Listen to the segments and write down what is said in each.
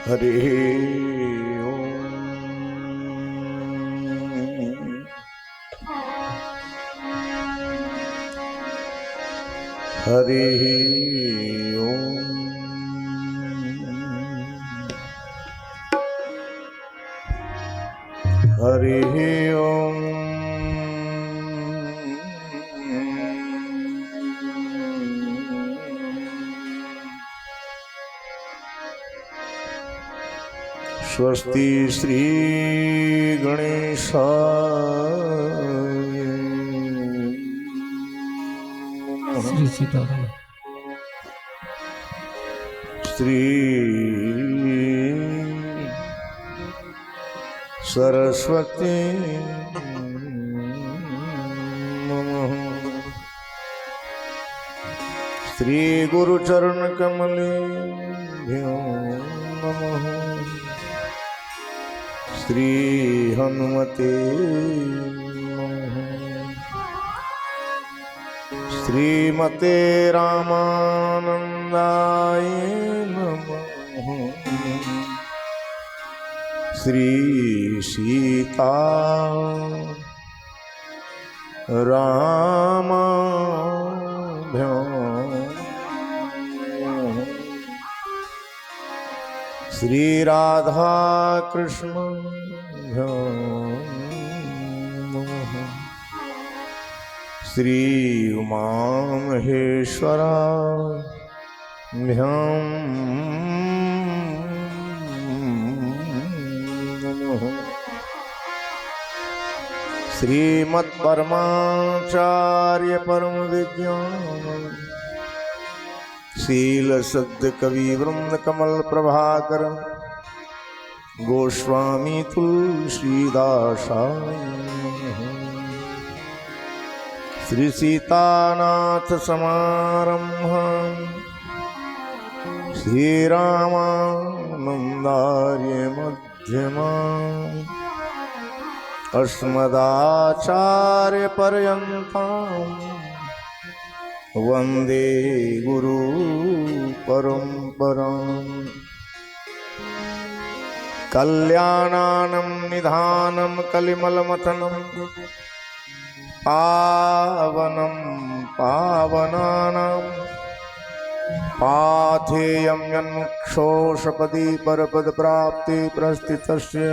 हरि ओम हरि ओम हरि ओम स्वस्ति श्री गणेशाय श्री सीताराम। श्री सरस्वती नमः। श्री गुरुचरण कमलेभ्यो नमः। श्री हनुमते नमः। श्रीमते रामानंदाय नमः। श्री सीता रामाभ्यो श्री राधा कृष्णभ्यो नमः। श्री उमा महेश्वराभ्यो नमः। श्रीमत्परमाचार्य परम विद्वान शील सद्य कवि वृंद कमल प्रभाकर गोस्वामी तुलसीदासाय नमः। श्री सीतानाथ समारंभां श्री रामानंदार्य मध्यमाम् अस्मदाचार्य पर्यन्तां वन्दे गुरु परम्पराम्। कल्याणानं निधानं कलिमलमथनं पावनं पावनानां पाथेयं यन्मुक्षोषपदी परपदप्राप्ति प्रस्थितस्य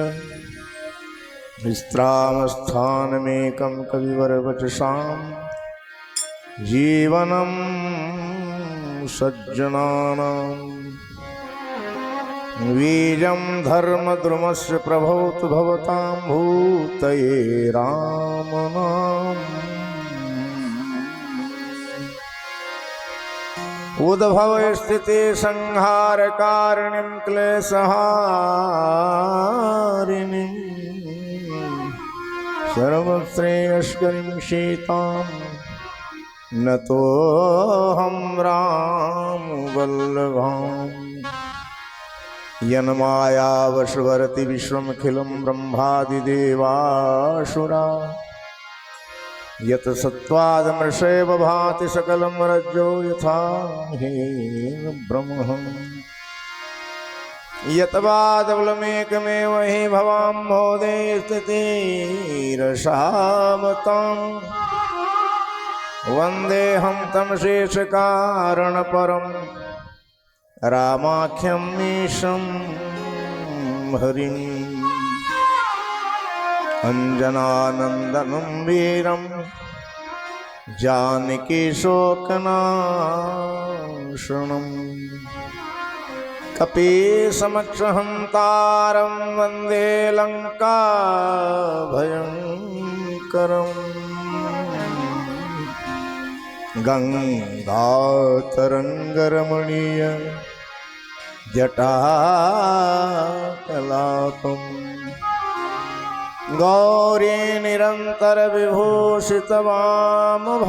विश्रामस्थानमेकं कविवरवचसां जीवनं सज्जनानां बीजं धर्मद्रुमस्य प्रभवतु भवतां भूतये रामनाम। उद्भव स्थिति संहार कारणीं क्लेशहारिणीं सर्वश्रेयस्करीं सीतां नतोऽहं रामवल्लभाम्। यन्मायावशवर्ति विश्वमखिलं ब्रह्मादिदेवासुरा यत् सत्त्वादमृषैव भाति सकलं रज्जो यथा हेमब्रह्म। यत्पादबलमेकमेव हि भवाम्भोधे स्थितिरसावतां वन्देऽहं तं शेषकारणपरं रामाख्यं मीशं हरिम्। अंजनानंदनं वीरं जानकी शोकनाशनं कपीसमक्षहन्तारं वन्दे लङ्काभयङ्करम्। गङ्गातरङ्गरमणीय जटाकलापम् गौरी निरंतर विभूषित वामभागम्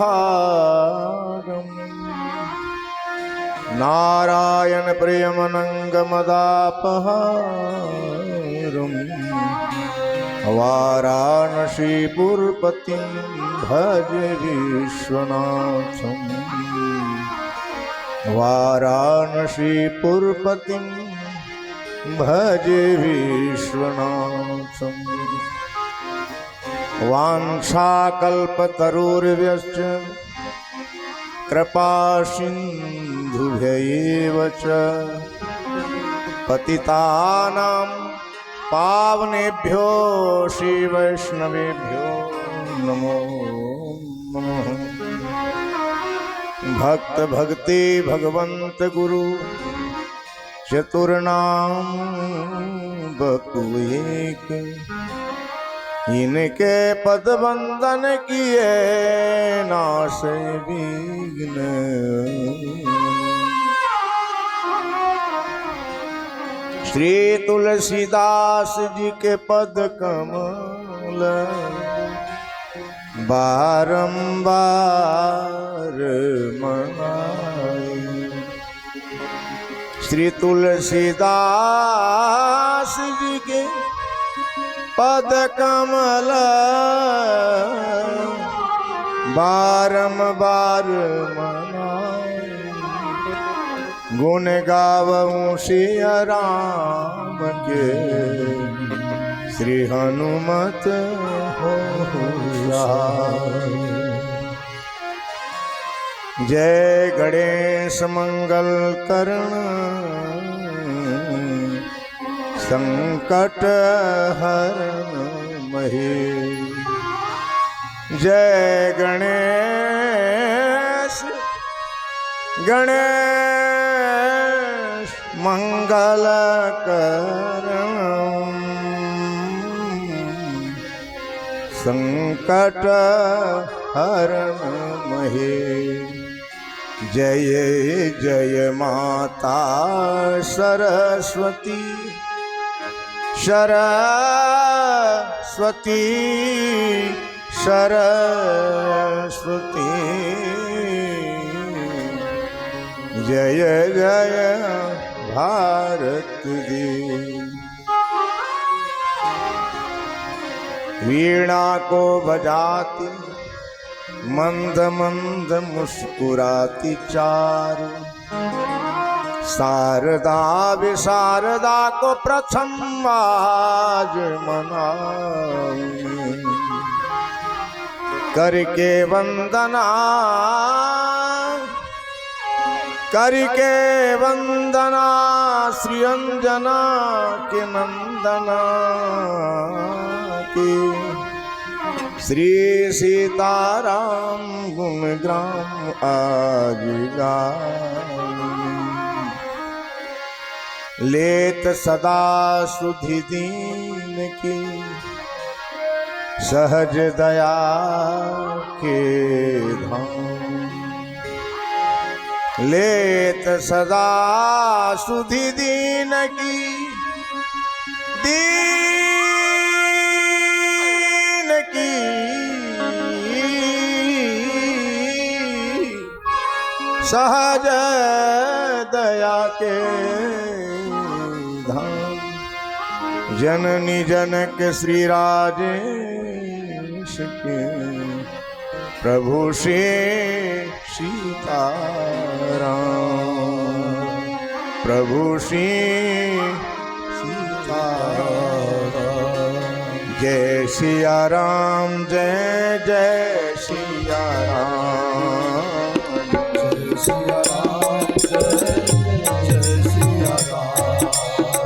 नारायण प्रियमनंगमदापहारम् वाराणसीपुरपतिं भज विश्वनाथम् वाराणसीपुरपतिं भजे विश्वनाथम् वाञ्छाकल्पतरुर्भ्यश्च कृपासिन्धुभ्यैव च पतितानां पावनेभ्यो श्रीवैष्णवेभ्यो नमो नमः। भक्त भक्ति भगवंत गुरु चतुर्नाम बकुएक, इनके पद वंदन किए नासे विघ्न। श्री तुलसीदास जी के पद कमल बारंबार मनाए। श्री तुलसीदास जी के पद कमल बारंबार मनाए। गुण गावऊं सिया राम के, श्री हनुमत हो सहाय। जय गणेश मंगल करण, संकट हरण महेश। जय गणेश गणेश मंगल करण, संकट हरण महेश। जय जय माता सरस्वती, सरस्वती सरस्वती। जय जय भारत देवी। वीणा को बजाती मंद मंद मुस्कुराती चारू, शारदा विशारदा को प्रथम आज मनाऊं। करके वंदना, करके वंदना श्री अंजना के नंदना की। श्री सीताराम गुण ग्राम आज गाऊं। लेत सदा सुधि दीन की, सहज दया के धाम। लेत सदा सुधि दीन की, दीन की सहज दया के धाम। जननी जनक श्री राजेश के, प्रभु श्री सीताराम, प्रभु श्री सीताराम। जय सिया राम, जय जय सिया राम।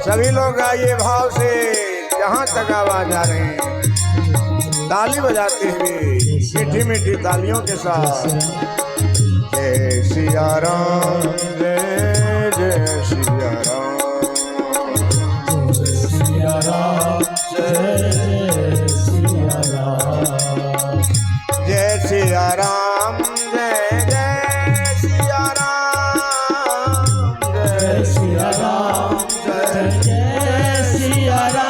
सभी लोग आइए भाव से, जहाँ तक आवाज आ रहे हैं ताली बजाते हुए, मीठी मीठी तालियों के साथ। जय सिया राम, जय जय सिया राम, जय सिया राम, जय सिया राम। जय सिया राम, जय जय सिया राम, जय सिया राम, जय जय सिया राम।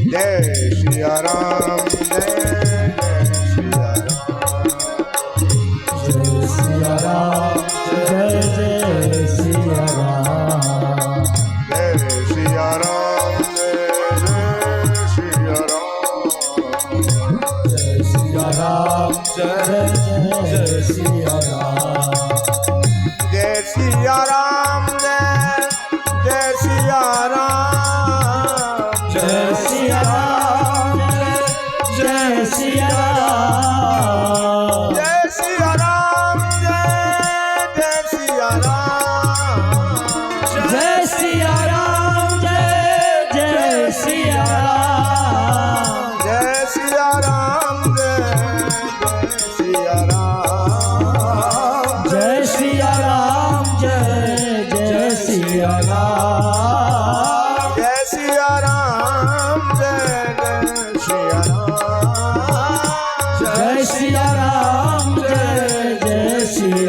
जय सिया राम, जय सिया राम, जय सिया राम। जय सिया राम, जय सिया राम, जय सिया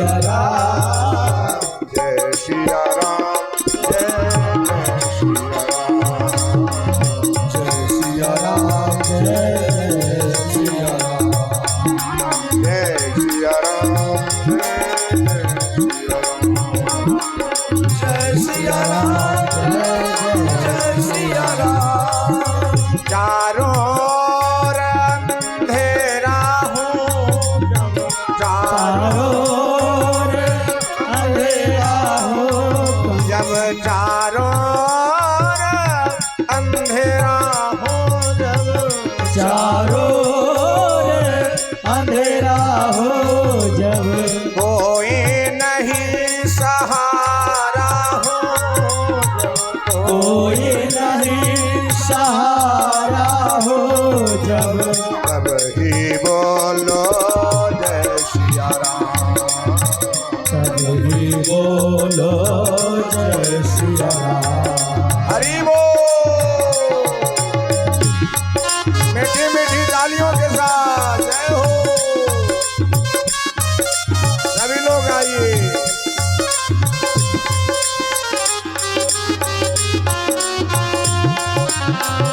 सिया राम जय सिया राम जय सिया राम जय सिया राम जय सिया राम जय सिया राम चारों ओर अंधेरा हो चारों ओर अंधेरा हो जब चारों ओर अंधेरा हो जब चारों ओर अंधेरा हो जब कोई नहीं सहारा हो कोई नहीं सहारा हो जब तब ही बोलो जय सिया राम तब ही बोलो जय सिया राम हरि बोल मीठी मीठी तालियों के साथ जय हो सभी लोग आइए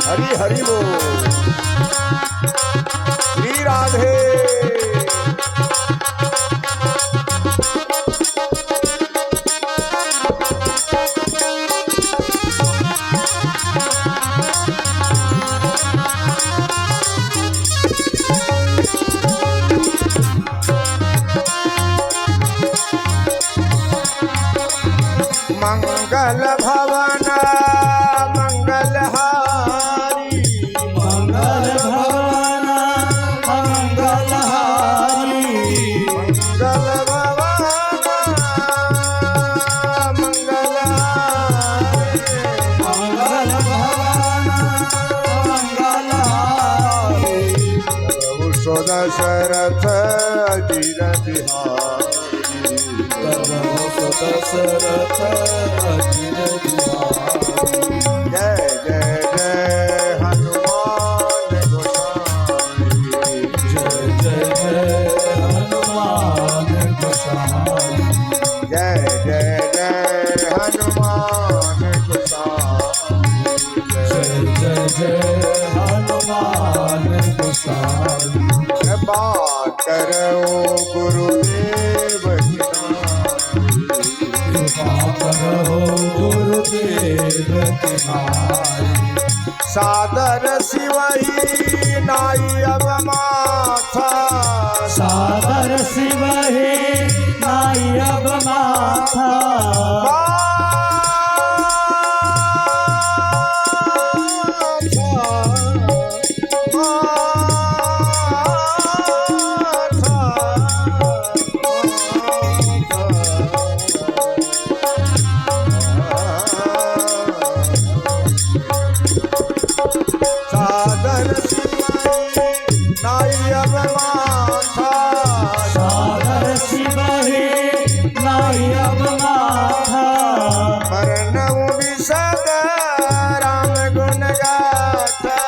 हरि हरि बोल श्री राधे मंगल भवन मंगलहारी मंगल भवन मंगलहारी मंगल भवन मंगलहारी मंगल भवन मंगलहारी प्रभु दशरथ अजीर बिहारी दशरथ अजिर बिहारी जय जय जय हनुमान गोसाई जय जय जय हनुमान गोसाई जय जय जय हनुमान गोसाई जय जय जय हनुमान गोसाई कृपा करो गुरुदेव की कृपा करो गुरुदेव की नाई सादर शिवही नाई अब माथा सादर शिव हे नाई अब माथा सादर शिवही नाई अब माथा सादर शिव हे नाई अब माथा वर्णऊ विशद राम गुण गाथा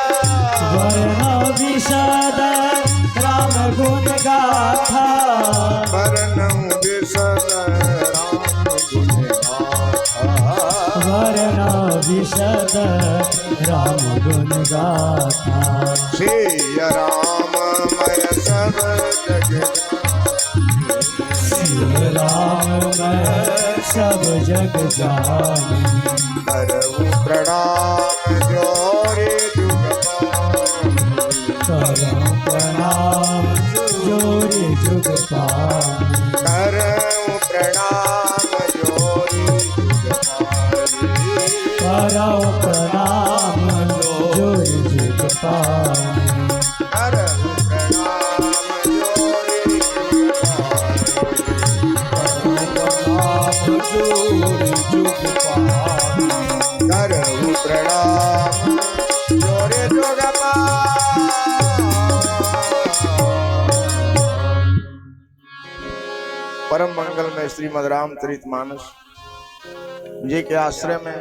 वर्ण विशद राम गुण गाथा वर्णऊ विशद राम गुण गाथा वर्ण विशद राम गुण गाथा श्री राम मय सब जग श्री राम मैं सब जग जानी करऊ प्रणाम जोरे जुग करम प्रणाम जोरे जुग पानी करऊ प्रणाम जोरे जुग करो प्रणाम जोरे जुग पानी करऊ प्रणाम जोरे जोरे जुग पानी करऊ प्रणाम जोरे जुग परम मंगल में श्रीमद रामचरितमानस जी के आश्रय में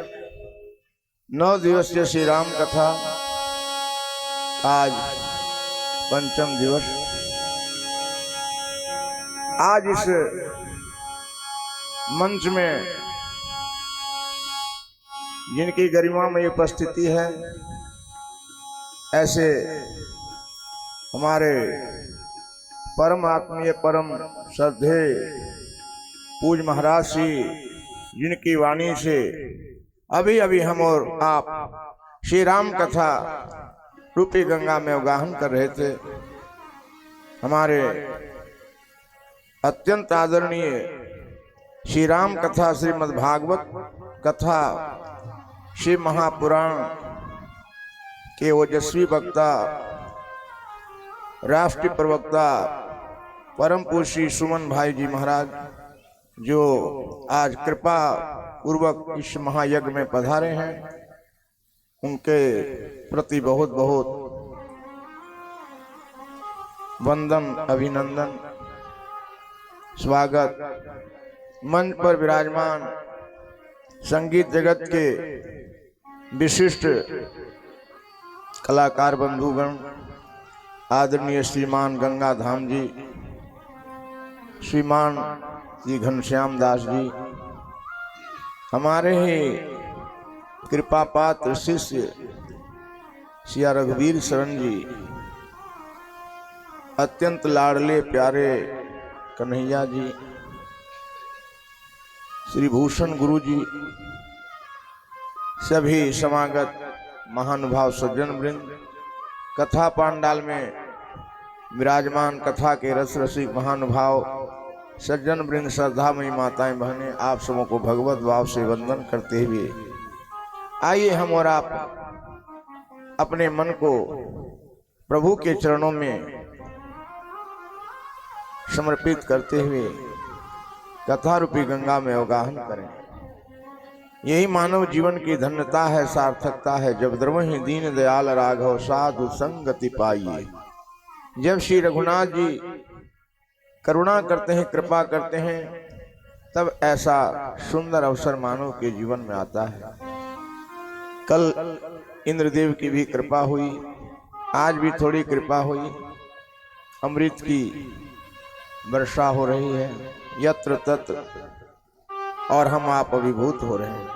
9 दिवसीय श्री राम कथा आज पंचम दिवस। आज इस मंच में जिनकी गरिमा में उपस्थिति है, ऐसे हमारे परम आत्मीय परम श्रद्धे पूज महाराज श्री जिनकी वाणी से अभी अभी हम और आप श्री राम कथा रूपी गंगा में अवगाहन कर रहे थे। हमारे अत्यंत आदरणीय श्री राम कथा श्रीमद् भागवत कथा श्री महापुराण के ओजस्वी वक्ता राष्ट्रीय प्रवक्ता परम पूज्य श्री सुमन भाई जी महाराज, जो आज कृपा पूर्वक इस महायज्ञ में पधारे हैं, उनके प्रति बहुत बहुत वंदन, अभिनंदन, स्वागत। मंच पर विराजमान संगीत जगत के विशिष्ट कलाकार बंधुगण, आदरणीय श्रीमान गंगा धाम जी, श्रीमान श्री घनश्याम दास जी, हमारे ही कृपा पात्र शिष्य सिया रघुवीर शरण जी, अत्यंत लाडले प्यारे कन्हैया जी, श्री भूषण गुरु जी, सभी समागत महानुभाव सज्जन वृंद, कथा पांडाल में विराजमान कथा के रस रसिक महानुभाव सज्जन वृंद, श्रद्धामयी माताएं बहनें, आप सबों को भगवत भाव से वंदन करते हुए आइए हम और आप अपने मन को प्रभु के चरणों में समर्पित करते हुए कथा रूपी गंगा में अवगाहन करें। यही मानव जीवन की धन्यता है, सार्थकता है, जब द्रवहि दीन दयाल राघव साधु संगति पाइए। जब श्री रघुनाथ जी करुणा करते हैं, कृपा करते हैं, तब ऐसा सुंदर अवसर मानव के जीवन में आता है। कल इंद्रदेव की भी कृपा हुई, आज भी थोड़ी कृपा हुई, अमृत की वर्षा हो रही है यत्र तत्र, और हम आप अभिभूत हो रहे हैं।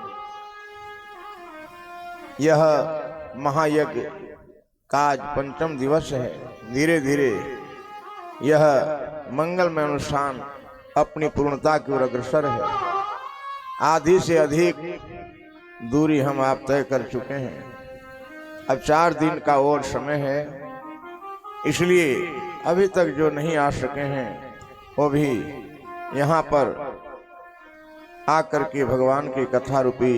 यह महायज्ञ का आज पंचम दिवस है। धीरे धीरे यह मंगलमय अनुष्ठान अपनी पूर्णता की ओर अग्रसर है। आधी से अधिक दूरी हम आप तय कर चुके हैं। अब 4 दिन का और समय है, इसलिए अभी तक जो नहीं आ सके हैं वो भी यहाँ पर आकर के भगवान की कथा रूपी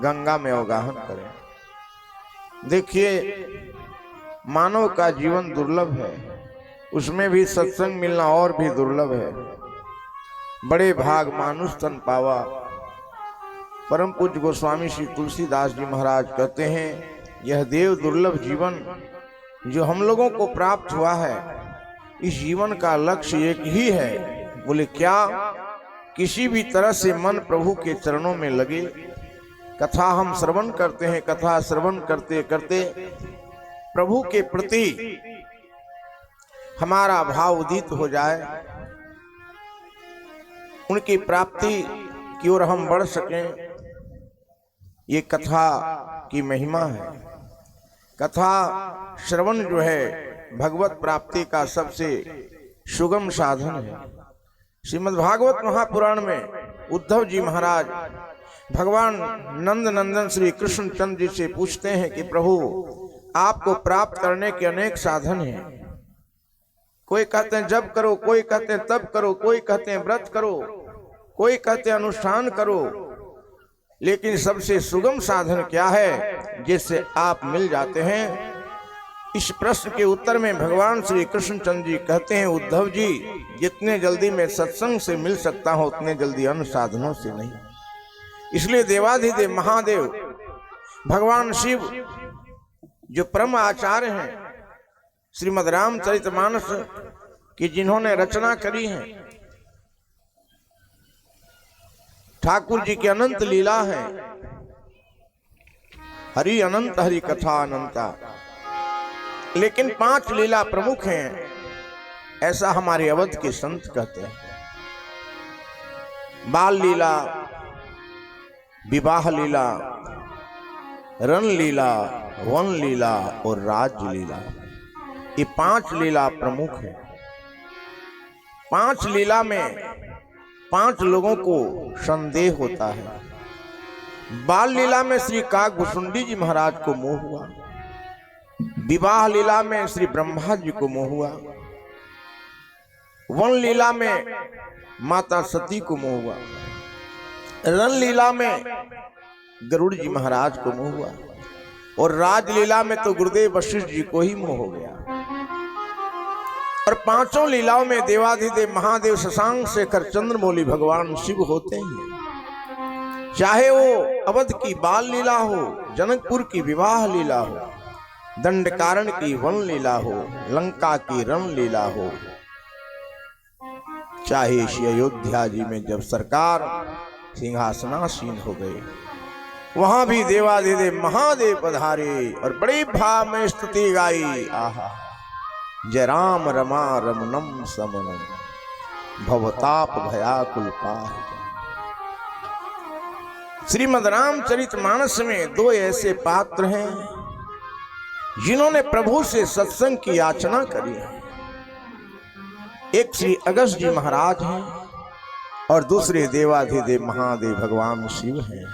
गंगा में अवगाहन करें। देखिए, मानव का जीवन दुर्लभ है, उसमें भी सत्संग मिलना और भी दुर्लभ है। बड़े भाग मानुष तन पावा। परम पूज्य गोस्वामी श्री तुलसीदास जी महाराज कहते हैं, यह देव दुर्लभ जीवन जो हम लोगों को प्राप्त हुआ है, इस जीवन का लक्ष्य एक ही है। बोले क्या? किसी भी तरह से मन प्रभु के चरणों में लगे। कथा हम श्रवण करते हैं, कथा श्रवण करते करते प्रभु के प्रति हमारा भाव उदित हो जाए, उनकी प्राप्ति की ओर हम बढ़ सकें। ये कथा की महिमा है। कथा श्रवण जो है भगवत प्राप्ति का सबसे सुगम साधन है। श्रीमद् भागवत महापुराण में उद्धव जी महाराज भगवान नंद नंदन श्री कृष्ण चंद्र जी से पूछते हैं कि प्रभु, आपको प्राप्त करने के अनेक साधन हैं। कोई कहते हैं जप करो, कोई कहते हैं तप करो, कोई कहते हैं व्रत करो, कोई कहते हैं अनुष्ठान करो, लेकिन सबसे सुगम साधन क्या है जिससे आप मिल जाते हैं? इस प्रश्न के उत्तर में भगवान श्री कृष्ण चंद्र जी कहते हैं, उद्धव जी, जितने जल्दी मैं सत्संग से मिल सकता हूं उतने जल्दी अन्य साधनों से नहीं। इसलिए देवाधिदेव महादेव भगवान शिव जो परम आचार्य हैं, श्रीमद् रामचरितमानस की जिन्होंने रचना करी है, ठाकुर जी की अनंत लीला है। हरि अनंत हरि कथा अनंता, लेकिन 5 लीला प्रमुख हैं, ऐसा हमारे अवध के संत कहते हैं। बाल लीला, विवाह लीला, रण लीला, वन लीला और राज्य लीला, ये 5 लीला प्रमुख है। 5 लीला में 5 लोगों को संदेह होता है। बाल लीला में श्री काकभुसुंडी जी महाराज को मोह हुआ, विवाह लीला में श्री ब्रह्मा जी को मोह हुआ, वन लीला में माता सती को मोह हुआ, रण लीला में गरुड़ जी महाराज को मोह हुआ और राजलीला में तो गुरुदेव वशिष्ठ जी को ही मोह हो गया। और 5 लीलाओं में देवाधिदेव महादेव शशांक शेखर चंद्रमौली भगवान शिव होते हैं। चाहे वो अवध की बाल लीला हो, जनकपुर की विवाह लीला हो, दंडकारण्य की वन लीला हो, लंका की रण लीला हो, चाहे श्री अयोध्या जी में जब सरकार सिंहासनासीन हो गए, वहां भी देवाधिदेव महादेव पधारे और बड़ी भाव में स्तुति गाई। आहा, जय राम रमा रमनम समनम भवताप भयाकुल पाहि। श्रीमद् रामचरितमानस में 2 ऐसे पात्र हैं जिन्होंने प्रभु से सत्संग की याचना करी है। एक श्री अगस्त जी महाराज हैं और दूसरे देवाधिदेव महादेव भगवान शिव हैं।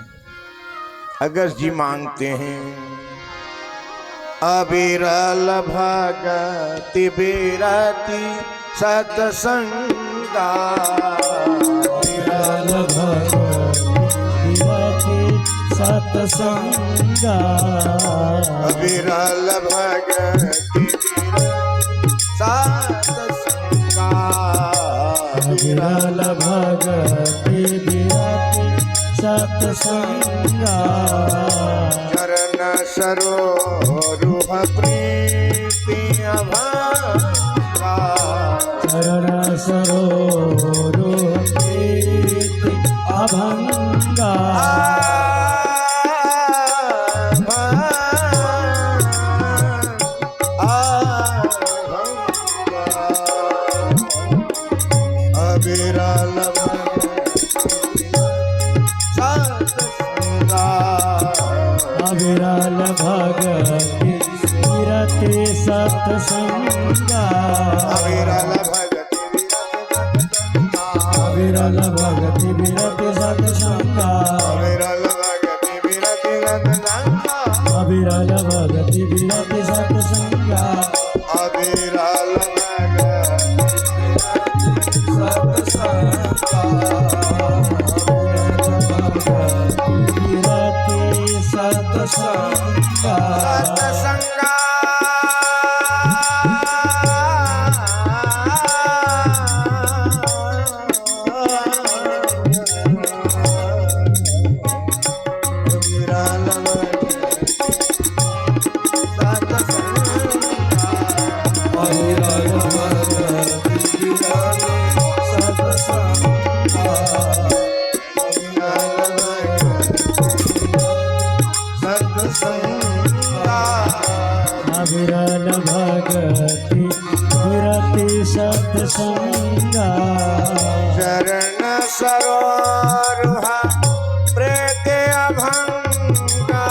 अगस्त जी मांगते हैं, अविरल भगति बिरति सत्संगा, अविरल भगति बिरति सत्संगा, अविरल भगति बिरति सत्संगा, अविरल भगति बिरति सत्संगा, चरण सरोरुह प्रीति अभंगा, चरण सरोरुह प्रीति अभंगा, अविरल अविरल भगति बिरति सत्संगा, अविरल भगति बिरति सत्संगा, अविरल भगति बिरति सत्संगा, अविरल बिरति सत्संगा, सत्संगा, अविरल भगति बिरति सत्संगा, चरण सरोरुह प्रीति अभंगा,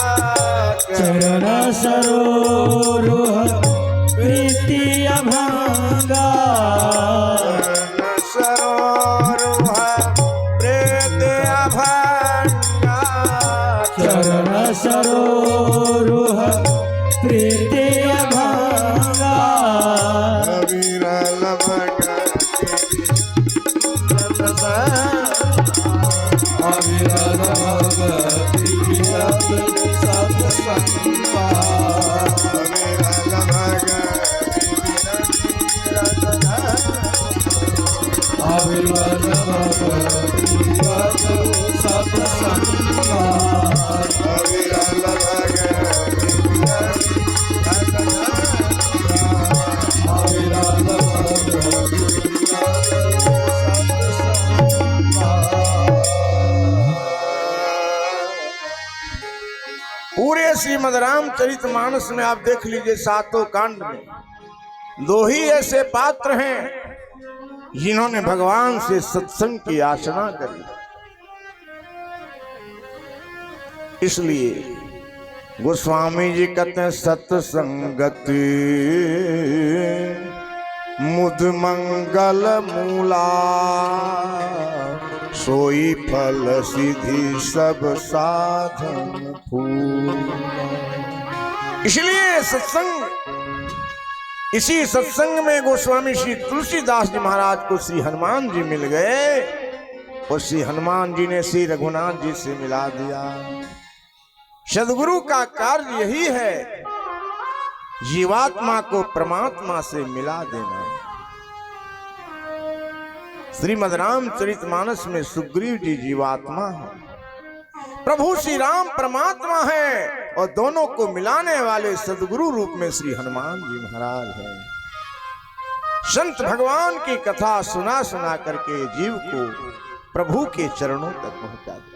चरण सरोरुह प्रीति अभंगा, चरण सरोरुह प्रीति अभंगा, चरण सरोरुह प्रीति अभंगा, अविरल भगति अविरल भगति बिरति सत्संगा, अविरल भगति अविरल भगति बिरति सत्संगा, अविरल भगति अविरल भगति पूरे श्रीमद् रामचरितमानस में आप देख लीजिए, 7 कांड में 2 ही ऐसे पात्र हैं जिन्होंने भगवान से सत्संग की याचना करी। इसलिए गोस्वामी जी कहते हैं सत्संगति मुद मंगल मूला, सोई फल सिद्धि सब साधन फूला। इसलिए सत्संग, इसी सत्संग में गोस्वामी श्री तुलसीदास जी महाराज को श्री हनुमान जी मिल गए और श्री हनुमान जी ने श्री रघुनाथ जी से मिला दिया। सदगुरु का कार्य यही है, जीवात्मा को परमात्मा से मिला देना। श्रीमद् रामचरितमानस में सुग्रीव जी जीवात्मा है, प्रभु श्री राम परमात्मा है और दोनों को मिलाने वाले सदगुरु रूप में श्री हनुमान जी महाराज हैं। संत भगवान की कथा सुना सुना करके जीव को प्रभु के चरणों तक पहुंचा दिया।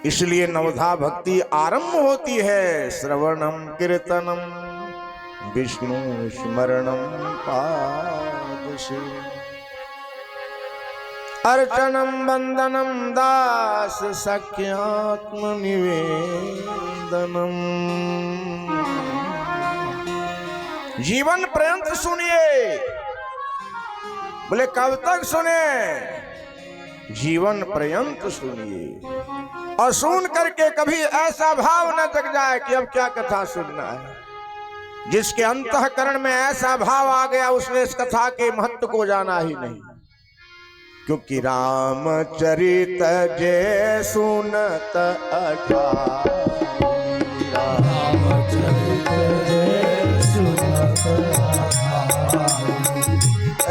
इसलिए नवधा भक्ति आरंभ होती है, श्रवणम कीर्तनम विष्णु स्मरणम पादसे, अर्चनम वंदनम दास सख्यात्म निवेदनम। जीवन पर्यंत सुनिए, बोले कब तक सुने? जीवन पर्यंत सुनिए और सुन करके कभी ऐसा भाव न जग जाए कि अब क्या कथा सुनना है। जिसके अंतःकरण में ऐसा भाव आ गया उसने इस कथा के महत्व को जाना ही नहीं। क्योंकि रामचरित जय सुनत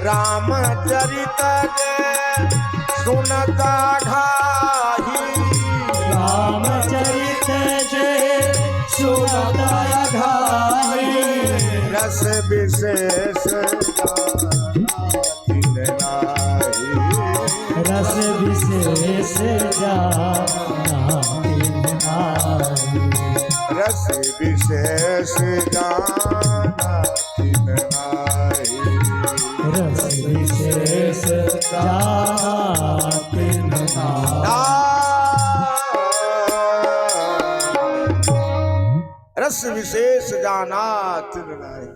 रामचरित जय सुनत घाही, रामचरित जय सुनत घाही, रस विशेष रस विशेष जाना तिन नाहि, रस विशेष जाना तिन नाहि, रस विशेष जाना तिन नाहि। रस विशेष जाना तिन नाहि।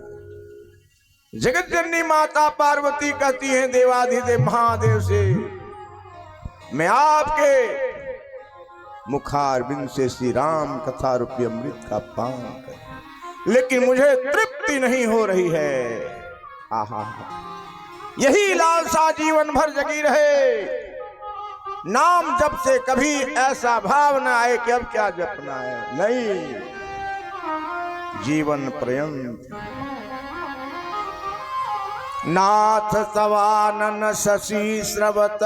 जगत जननी माता पार्वती कहती हैं देवाधिदेव महादेव से, मैं आपके मुखारबिंद से श्री राम कथा रूपी अमृत का पान कर, लेकिन मुझे तृप्ति नहीं हो रही है। आहा, यही लालसा जीवन भर जगी रहे, नाम जप से कभी ऐसा भाव न आए कि अब क्या जपना है। नहीं, जीवन पर्यंत नाथ सवानन शशि श्रवत,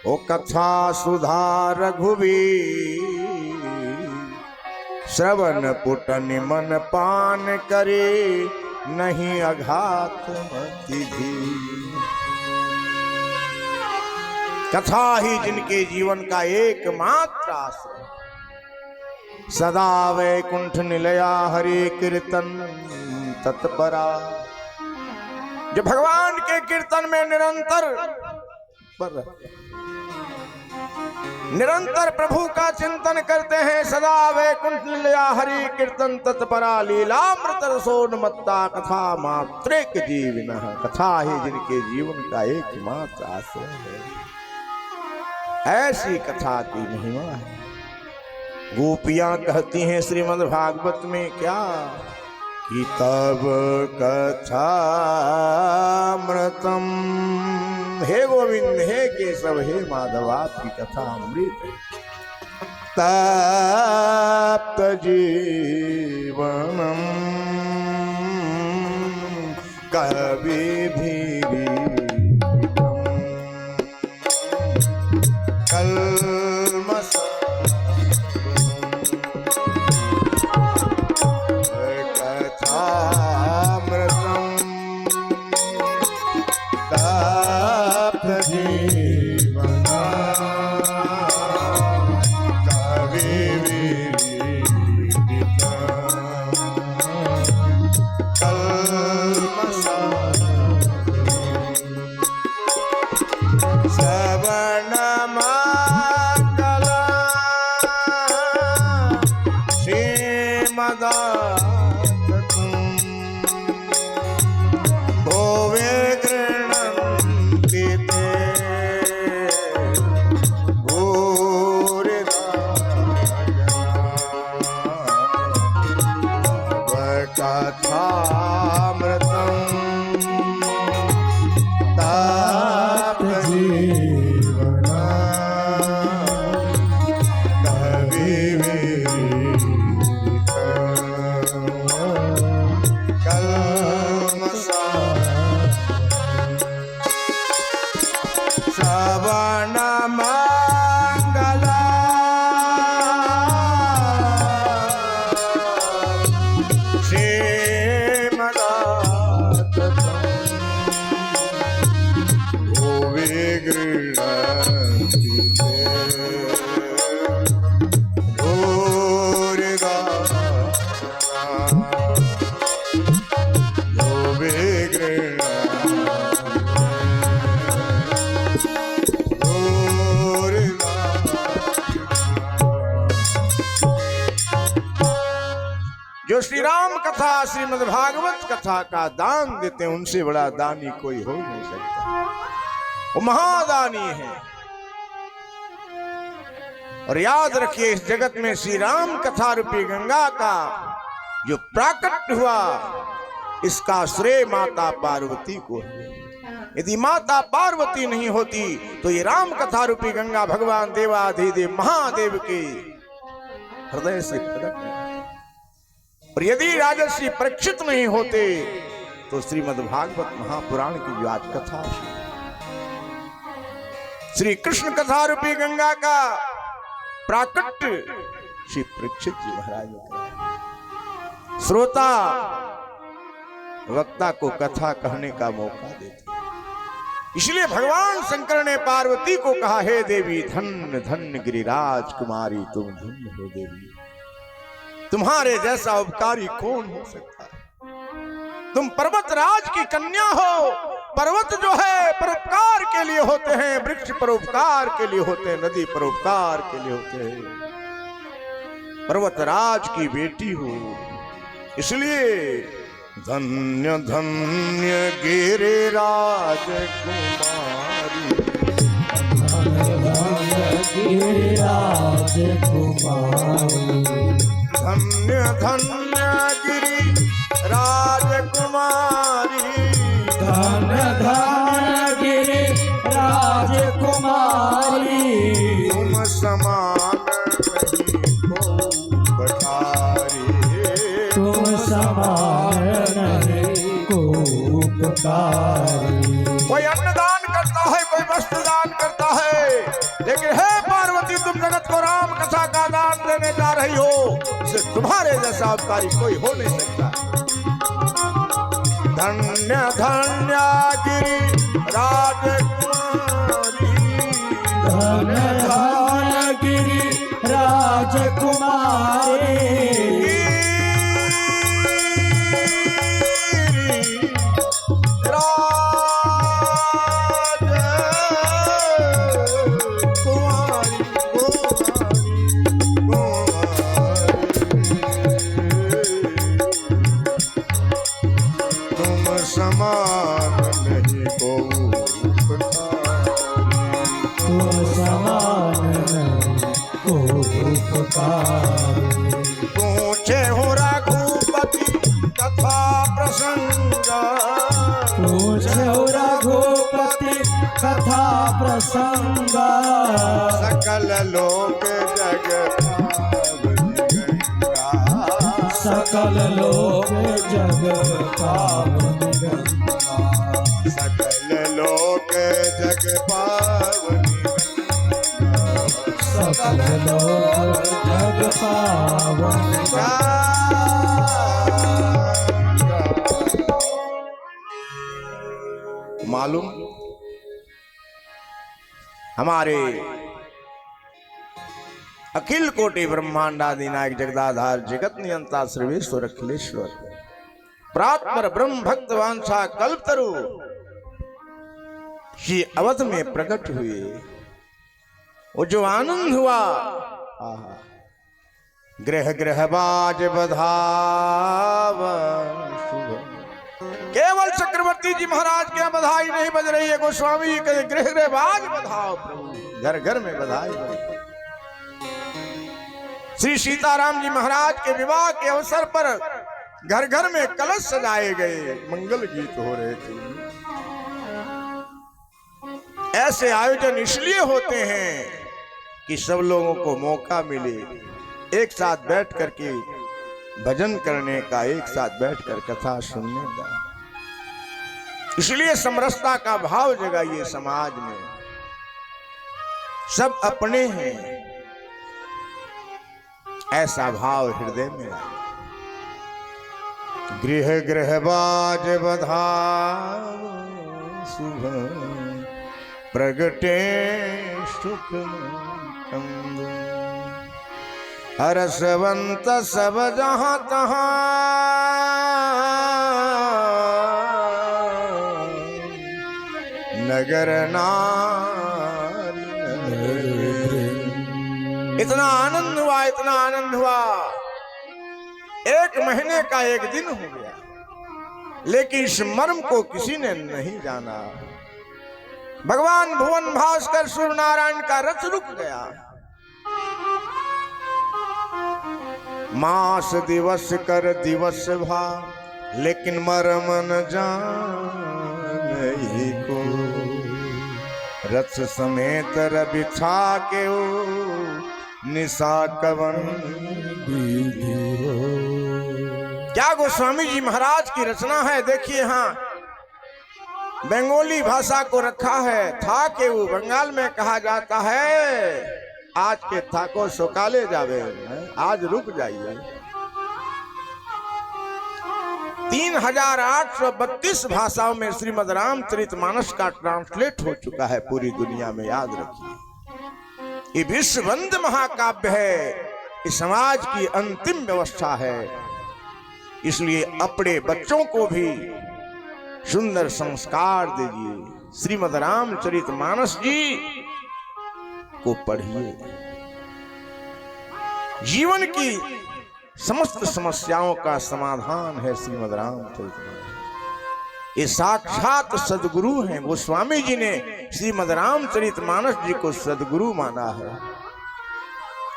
ओ कथा सुधा रघुवीर, श्रवण पुटन मन पान करे, नहीं अघात मति भी। कथा ही जिनके जीवन का एकमात्र आश्रय, सदा वैकुंठ निलया हरे कीर्तन तत्परा। जो भगवान के कीर्तन में निरंतर प्रभु का चिंतन करते हैं, सदा वैकुंठ लीला हरि कीर्तन तत्परा, लीलामृत रसोन्मत्ता कथा मात्रेक जीविनः। कथा ही जिनके जीवन का एकमात्र आश्रय है। ऐसी कथा की महिमा है। गोपियां कहती हैं श्रीमद् भागवत में क्या कि तब कथामृतम, हे गोविंद, हे केशव, हे माधव, आपकी कथा अमृत है। तप्त जीवनम कवि भी कल्मष श्रवण थे घोर कथामृतम ताप जीवन कवि श्रवण मंगला श्रीमदात भुवि गृह्णन्ति ते भूरिदा भुवि जो श्री राम कथा श्रीमद् भागवत कथा का दान देते हैं उनसे बड़ा दानी कोई हो नहीं सकता। वो महादानी है। और याद रखिए इस जगत में श्री राम कथा रूपी गंगा का जो प्राकट हुआ इसका श्रेय माता पार्वती को है। यदि माता पार्वती नहीं होती तो ये राम कथा रूपी गंगा भगवान देवाधिदेव महादेव के हृदय से प्रकट नहीं। और यदि राजर्षि परीक्षित नहीं होते तो श्रीमद् भागवत महापुराण की जो आज कथा श्री कृष्ण कथा रूपी गंगा का प्राकट्य श्री परीक्षित जी महाराज ने कराया। श्रोता वक्ता को कथा कहने का मौका देते। इसलिए भगवान शंकर ने पार्वती को कहा, हे देवी धन्य धन्य गिरिराज कुमारी तुम धन्य हो देवी, तुम्हारे जैसा उपकारी कौन हो सकता है। तुम पर्वत राज की कन्या हो। पर्वत जो है परोपकार के लिए होते हैं, वृक्ष परोपकार के लिए होते हैं, नदी परोपकार के लिए होते हैं। पर्वत राज की बेटी हो, इसलिए धन्य धन्य गिरिराज कुमारी, गिरिराज कुमारी, धन्य धन्य गिरि राजकुमारी, धन्य धन्य गिरि राजकुमारी। तुम समान नहीं को पठारी, तुम समान नहीं को पुकारी। कोई अन्नदान करता है, कोई वस्त्र दान करता है, लेकिन हे पार्वती तुम जगत को राम कथा का दान देने जा रही हो, इसे तुम्हारे जैसा उपकारी कोई हो नहीं सकता। धन्य धन्य गिरि राजकुमारी, धन्य धन्य गिरि राजकुमारी, समान नहीं को तुम समान नहीं को पुकारी। पूछे हो रघुपति कथा प्रसंग, पूछे हो रघुपति कथा प्रसंग। सकल लोक जग सकल लोक जग पावनी गंगा, सकल लोक जग पावनी गंगा, सकल लोक जग पावनी गंगा। मालूम हमारे अखिल कोटि ब्रह्मांडादि नायक जगदाधार जगत नियंता सर्वेश्वर अखिलेश्वर प्रात्पर ब्रह्म भक्त वांछा कल्पतरु श्री अवध में प्रकट हुए। वो जो आनंद हुआ, ग्रह ग्रह बाज बधावन शुभ। केवल चक्रवर्ती चक्रवर्ती जी महाराज के यहाँ बधाई नहीं बज रही है। गोस्वामी जी कहते गृह गृह बाज बधाओ प्रभु, घर घर में बधाई बज। श्री सीताराम जी महाराज के विवाह के अवसर पर घर घर में कलश सजाए गए, मंगल गीत हो रहे थे। ऐसे आयोजन इसलिए होते हैं कि सब लोगों को मौका मिले एक साथ बैठ करके भजन करने का, एक साथ बैठकर कथा सुनने का। इसलिए समरसता का भाव जगाइए समाज में। सब अपने हैं, ऐसा भाव हृदय में आए। गृह गृह बाज बधाओ शुभ प्रगटे सुख कंदु। हरसवंत सब जहां तहां नगर नारी। इतना आनंद हुआ, इतना आनंद हुआ। एक महीने का एक दिन हो गया, लेकिन इस मर्म को किसी ने नहीं जाना। भगवान भुवन भास्कर सूर्य नारायण का रथ रुक गया। मास दिवस कर दिवस भा, लेकिन मर्म न जानहि को। रथ समेत रवि छा के निशा कवन विधि हो। क्या गोस्वामी जी महाराज की रचना है। देखिए यहाँ बंगाली भाषा को रखा है। था के वो बंगाल में कहा जाता है आज के था को सकाले जावे, आज रुक जाइए। 3832 भाषाओं में श्रीमद् रामचरितमानस का ट्रांसलेट हो चुका है पूरी दुनिया में, याद रखिए। ये विश्ववंद महाकाव्य है, इस समाज की अंतिम व्यवस्था है। इसलिए अपने बच्चों को भी सुंदर संस्कार दीजिए। श्रीमद् रामचरितमानस जी को पढ़िए। जीवन की समस्त समस्याओं का समाधान है श्रीमद् रामचरितमानस। ये साक्षात सदगुरु हैं। गोस्वामी जी ने श्रीमद् रामचरितमानस जी को सदगुरु माना है।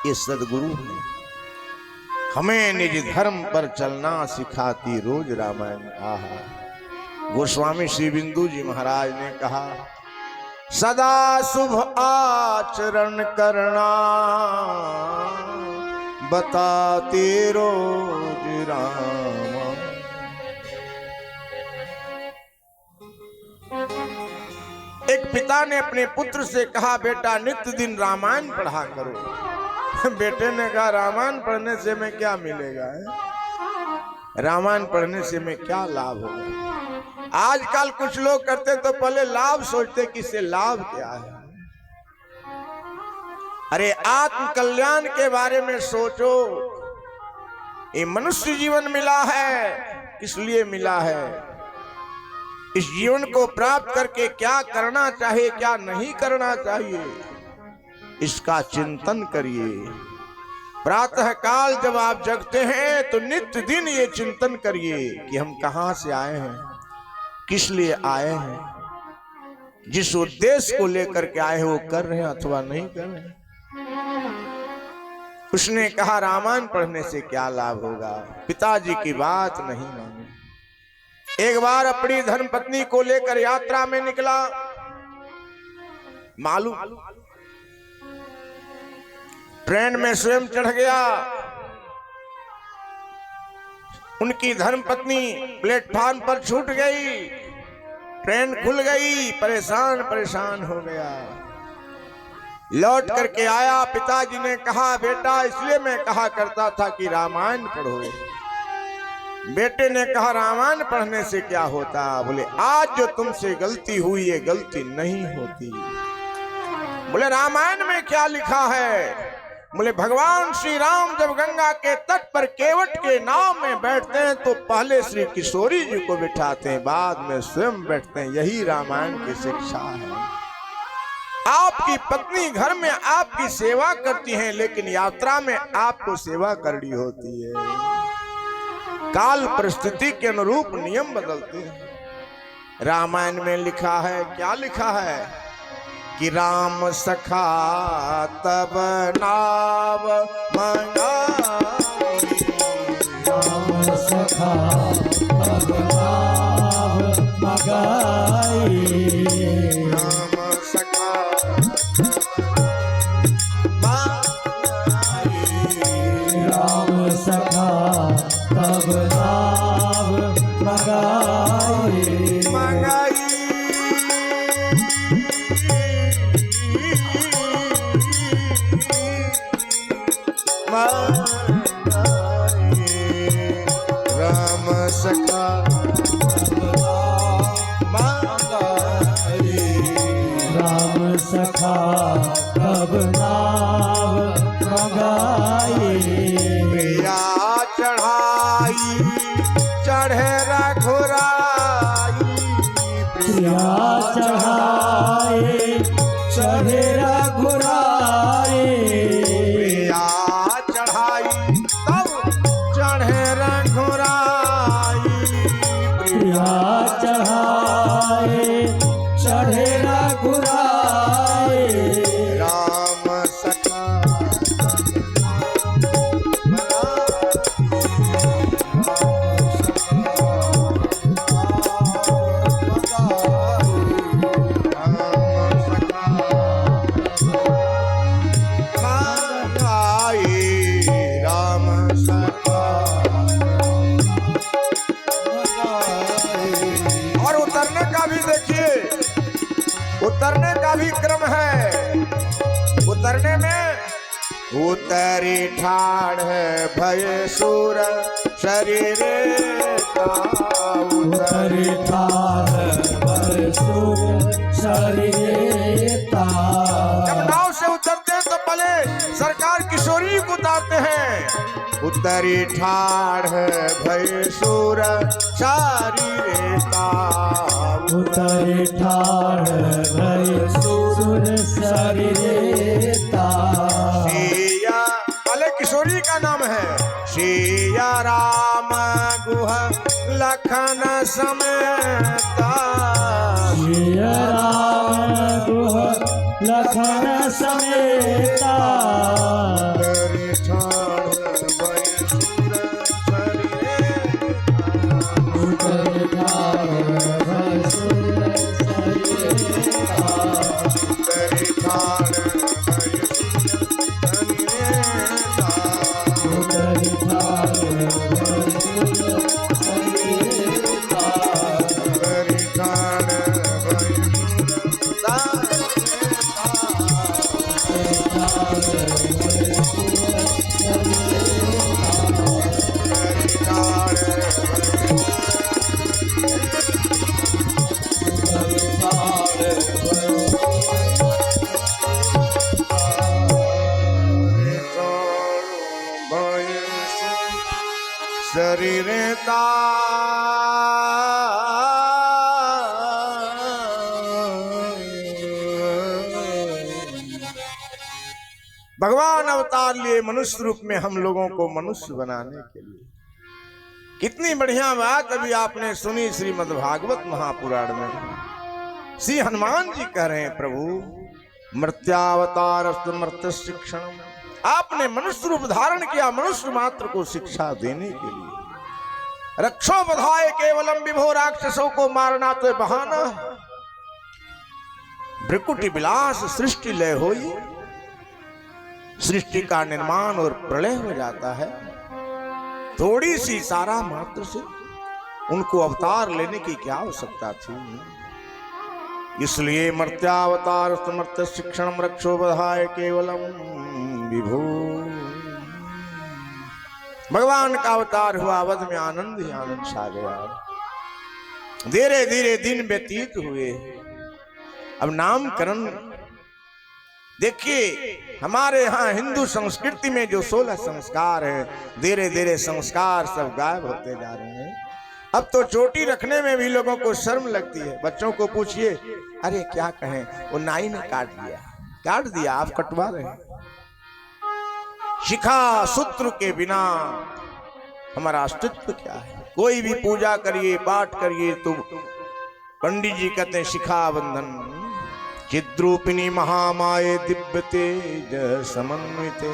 ये सदगुरु हैं। हमें निज धर्म पर चलना सिखाती रोज रामायण। आहा, गोस्वामी श्री बिंदु जी महाराज ने कहा सदा शुभ आचरण करना बताते रोज राम। एक पिता ने अपने पुत्र से कहा बेटा नित्य दिन रामायण पढ़ा करो। बेटे ने कहा रामायण पढ़ने से मैं क्या मिलेगा है? रामायण पढ़ने से मैं क्या लाभ होगा? आजकल कुछ लोग करते तो पहले लाभ सोचते कि इससे लाभ क्या है। अरे आत्म कल्याण के बारे में सोचो। ये मनुष्य जीवन मिला है, किस लिए मिला है? इस जीवन को प्राप्त करके क्या करना चाहिए, क्या नहीं करना चाहिए, इसका चिंतन करिए। प्रातः काल जब आप जगते हैं तो नित्य दिन ये चिंतन करिए कि हम कहां से आए हैं, किस लिए आए हैं, जिस उद्देश्य को लेकर के आए हैं वो कर रहे हैं अथवा नहीं कर रहे हैं। उसने कहा रामायण पढ़ने से क्या लाभ होगा? पिताजी की बात नहीं मानी। एक बार अपनी धर्मपत्नी को लेकर यात्रा में निकला। मालूम ट्रेन में स्वयं चढ़ गया। उनकी धर्मपत्नी प्लेटफॉर्म पर छूट गई। ट्रेन खुल गई, परेशान परेशान हो गया। लौट करके आया। पिताजी ने कहा बेटा इसलिए मैं कहा करता था कि रामायण पढ़ो। बेटे ने कहा रामायण पढ़ने से क्या होता? बोले आज जो तुमसे गलती हुई ये गलती नहीं होती। बोले रामायण में क्या लिखा है? बोले भगवान श्री राम जब गंगा के तट पर केवट के नाव में बैठते हैं तो पहले श्री किशोरी जी को बिठाते हैं, बाद में स्वयं बैठते हैं। यही रामायण की शिक्षा है। आपकी पत्नी घर में आपकी सेवा करती हैं, लेकिन यात्रा में आपको सेवा करनी होती है। काल परिस्थिति के अनुरूप नियम बदलते हैं। रामायण में लिखा है, क्या लिखा है कि राम सखा तब नाव मंगाई, राम सखा तब नाव मंगाई, राम सखा राम सखा तब नाव मंगाई, मंगाई राम सखा राम सखा तब नाव मंगाई, प्रिया चढ़ाई चढ़े रघुराई, प्रिया चढ़ाए चढ़े रघुराए, प्रिया चढ़ाई तब चढ़े रघुराई, प्रिया चढ़ाए चढ़े रघुराए, राम सखा और उतरने का भी देखिए, उतरने का भी क्रम है। उतरने में उतरी ठाड़ है भय सूर शरीर का, उतरी ठाड़ भय सूर शरीरेता, जब नाव से उतरते हैं तो पहले सरकार किशोरी को उतारते हैं। उतरी ठाड़ है भय सूर शरीरेता, उतरी ठाड़ भय सूर शरीरेता, सिया पहले किशोरी का नाम है सिया राम गुह लखन समेता, सिया राम गुह लखन समेता, उतरी ठाड़ भय सूर शरीरेता, उतरी ठाड़ भय सूर शरीरेता, उतरी ठाड़ भय सूर शरीरेता, उतरी ठाड़ भय सूर शरीरेता, उतरी ठाड़ भय शरीरेता, भगवान अवतार लिए मनुष्य रूप में हम लोगों को मनुष्य बनाने के लिए। कितनी बढ़िया बात अभी आपने सुनी श्रीमद् भागवत महापुराण में। श्री हनुमान जी कह रहे हैं, प्रभु मर्त्यावतार मर्त्य शिक्षण, आपने मनुष्य रूप धारण किया मनुष्य मात्र को शिक्षा देने के लिए। रक्षो बधाए केवलम विभो, राक्षसों को मारना तो बहाना। भ्रिकुटी विलास सृष्टि लय होई, सृष्टि का निर्माण और प्रलय हो जाता है। थोड़ी सी इशारा मात्र से उनको अवतार लेने की क्या आवश्यकता थी। इसलिए मर्त्यावतार समर्थ शिक्षण रक्षो बधाए केवलम विभो। भगवान का अवतार हुआ, अवध में आनंद ही आनंद छा गया। धीरे धीरे दिन व्यतीत हुए। अब नामकरण देखिए, हमारे यहाँ हिंदू संस्कृति में जो 16 संस्कार हैं, धीरे धीरे संस्कार सब गायब होते जा रहे हैं। अब तो चोटी रखने में भी लोगों को शर्म लगती है। बच्चों को पूछिए, अरे क्या कहें, वो नाई ने काट दिया, आप कटवा रहे हैं। शिखा सूत्र के बिना हमारा अस्तित्व क्या है। कोई भी पूजा करिए, पाठ करिए तो पंडित जी कहते हैं शिखा बंधन चिद्रूपिणी महामाये दिव्य तेज समन्विते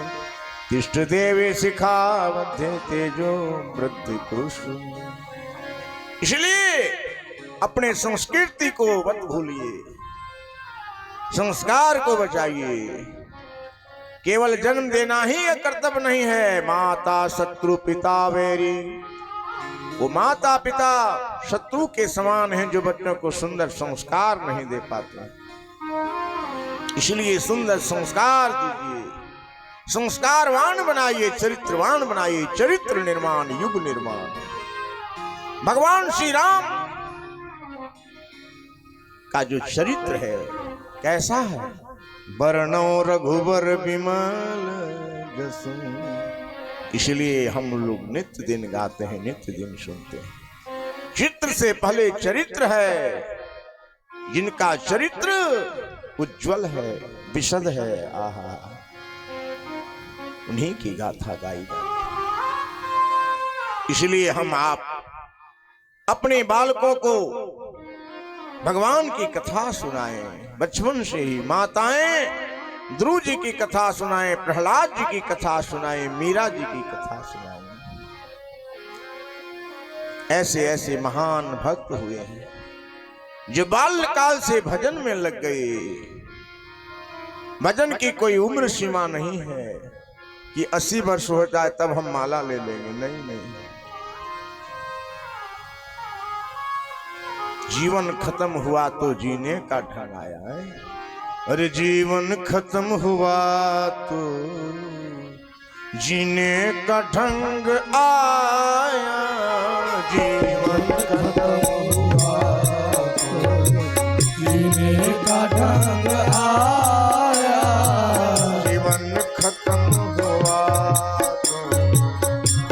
तिष्ठ देवे शिखा मध्य तेजो वृद्धि कुरुषु। इसलिए अपने संस्कृति को मत भूलिए, संस्कार को बचाइए। केवल जन्म देना ही एक कर्तव्य नहीं है। माता शत्रु पिता वैरी, वो माता पिता शत्रु के समान हैं जो बच्चों को सुंदर संस्कार नहीं दे पाते। इसलिए सुंदर संस्कार दीजिए, संस्कारवान बनाइए, चरित्रवान बनाइए। चरित्र निर्माण युग निर्माण। भगवान श्री राम का जो चरित्र है कैसा है? वर्णो रघुवर विमल जसु। इसलिए हम लोग नित्य दिन गाते हैं, नित्य दिन सुनते हैं। चित्र से पहले चरित्र है। जिनका चरित्र उज्जवल है, विशद है, आहा, उन्हीं की गाथा गाई जाती है। इसलिए हम आप अपने बालकों को भगवान की कथा सुनाएं। बचपन से ही माताएं ध्रुव जी की कथा सुनाएं, प्रहलाद जी की कथा सुनाएं, मीरा जी की कथा सुनाएं। ऐसे ऐसे महान भक्त हुए हैं जो बाल्यकाल से भजन में लग गए। भजन की कोई उम्र सीमा नहीं है कि 80 वर्ष हो जाए तब हम माला ले लेंगे। नहीं नहीं, जीवन खत्म हुआ तो जीने का ढंग आया है। अरे जीवन खत्म हुआ तो जीने का ढंग आया। जीवन खत्म हुआ तो जीने का ढंग आया। जीवन खत्म हुआ तो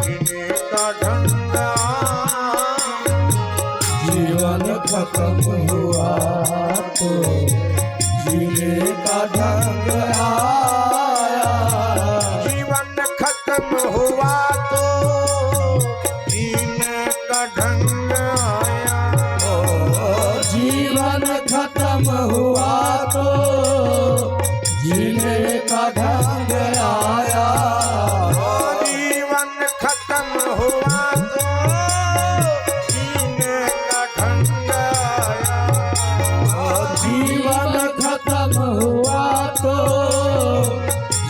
जीने का ढंग आया। जीवन खत्म हुआ तो जीने का ढंग आया। जीवन खत्म हुआ तो जीने का ढंग आया। जीवन खत्म हुआ तो जीने का ढंग आया। जीवन खत्म हुआ तो जीने का ढंग आया। जीवन खत्म हुआ तो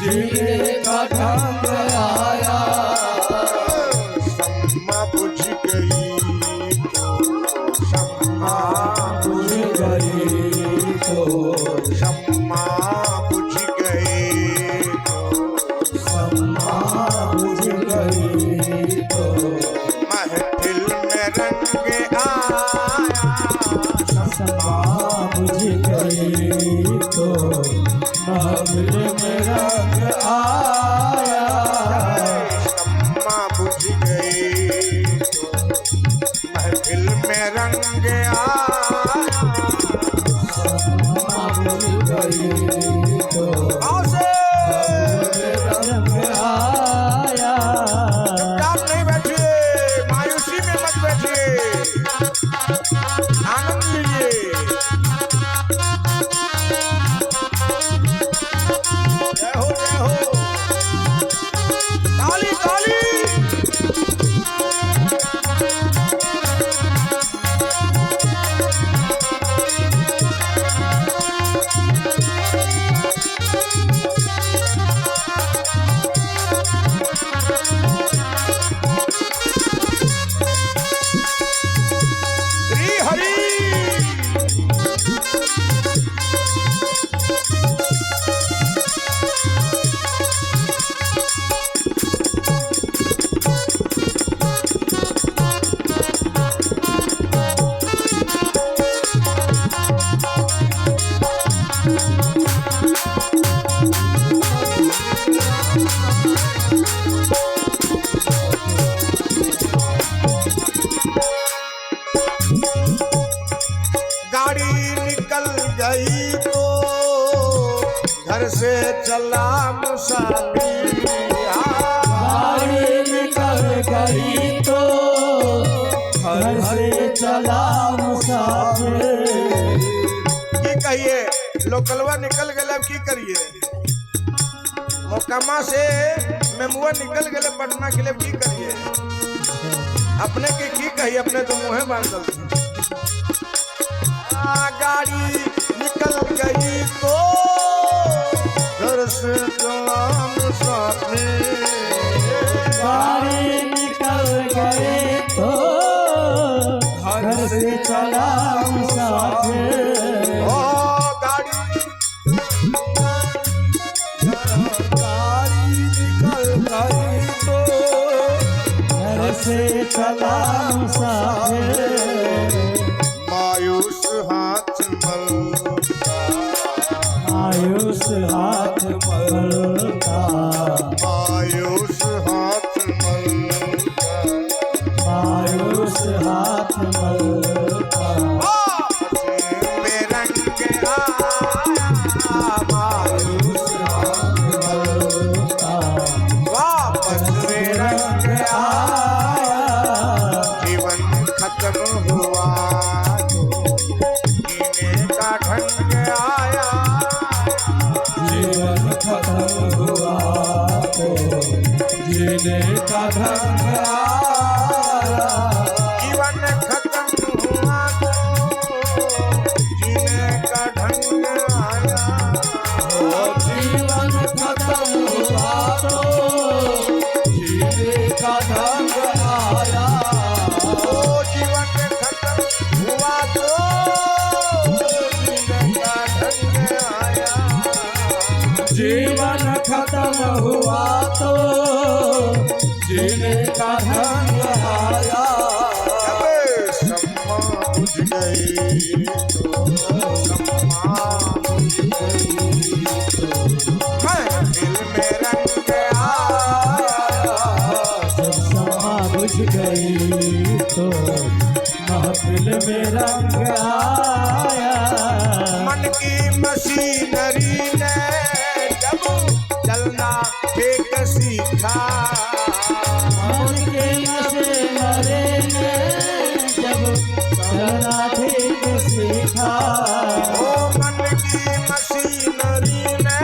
जीने का ढंग आया। सम्मा बुझ गई तो सम्मा बुझ गई तो सम्मा बुझ गई तो सम्मा बुझ गई तो महफिल में रंग आया। सम्मा बुझ गई तो महफिल में रंग आया। सम्मा बुझ गई तो महफिल में रंग आया। सम्मा बुझ गई तो आसे रंग आया। आप नहीं बैठिए, मायूसी में मत बैठिए, आनंद लीजिए। जय हो जय हो, ताली ताली। श्री हरि। गाड़ी निकल गई तो घर से चला मुसाफिर। गाड़ी निकल गई तो घर से चला मुसाफिर। लोकलवा निकल गए अब की करिए मोकामा से मेमुआ निकल गए पटना के लिए की करिए अपने के की कही अपने तो मुँह बांधल गाड़ी निकल गई तो घर से चलाम साथ में गाड़ी निकल गए तो घर से चला मुसाफिर ओ गाड़ी निकल गई तो घर से चला मुसाफिर मायूस हाथ मलता आयुष हाथ मलता मायूस हाथ मलता आयुष हाथ मलता बेरंग आया मायूस हाथ मलता वापस बेरंग आया जीवन खत्म हुआ जीने का ढंग आया जीवन खत्म हुआ तो जीने का ढंग आया जीवन खत्म हुआ तो जीने का ढंग आया जीवन खत्म हुआ तो जीने का ढंग आया ओ जीवन खत्म हुआ तो जीने का ढंग आया जीवन खत्म हुआ तो जीने का ढंग आया अबे सम्मा बुझ गई तो सम्मा बुझ गई मैं दिल में रंग आया जब समा बुझ गई तो महफिल में रंग आया मन की मशीनरी ने जब चलना ठीक सीखा मन के नशे मरे ने जब चलना ठीक सीखा ओ मन की मशीनरी ने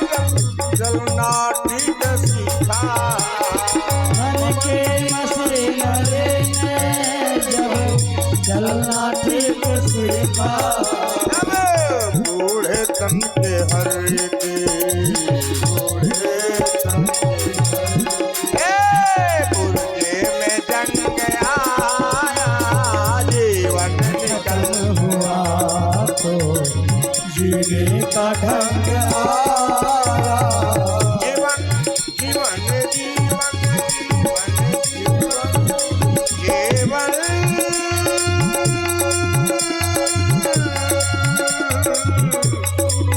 जब चलना ठीक सीखा मन के नशे मरे ने जब चलना ठीक सीखा अब बूढ़े तन के हर के बूढ़े तन के बुर्जे में जंग आया जीवन निकल हुआ तो जीने का ढंग आया जीवन जीवन जीवन जीवन जीवन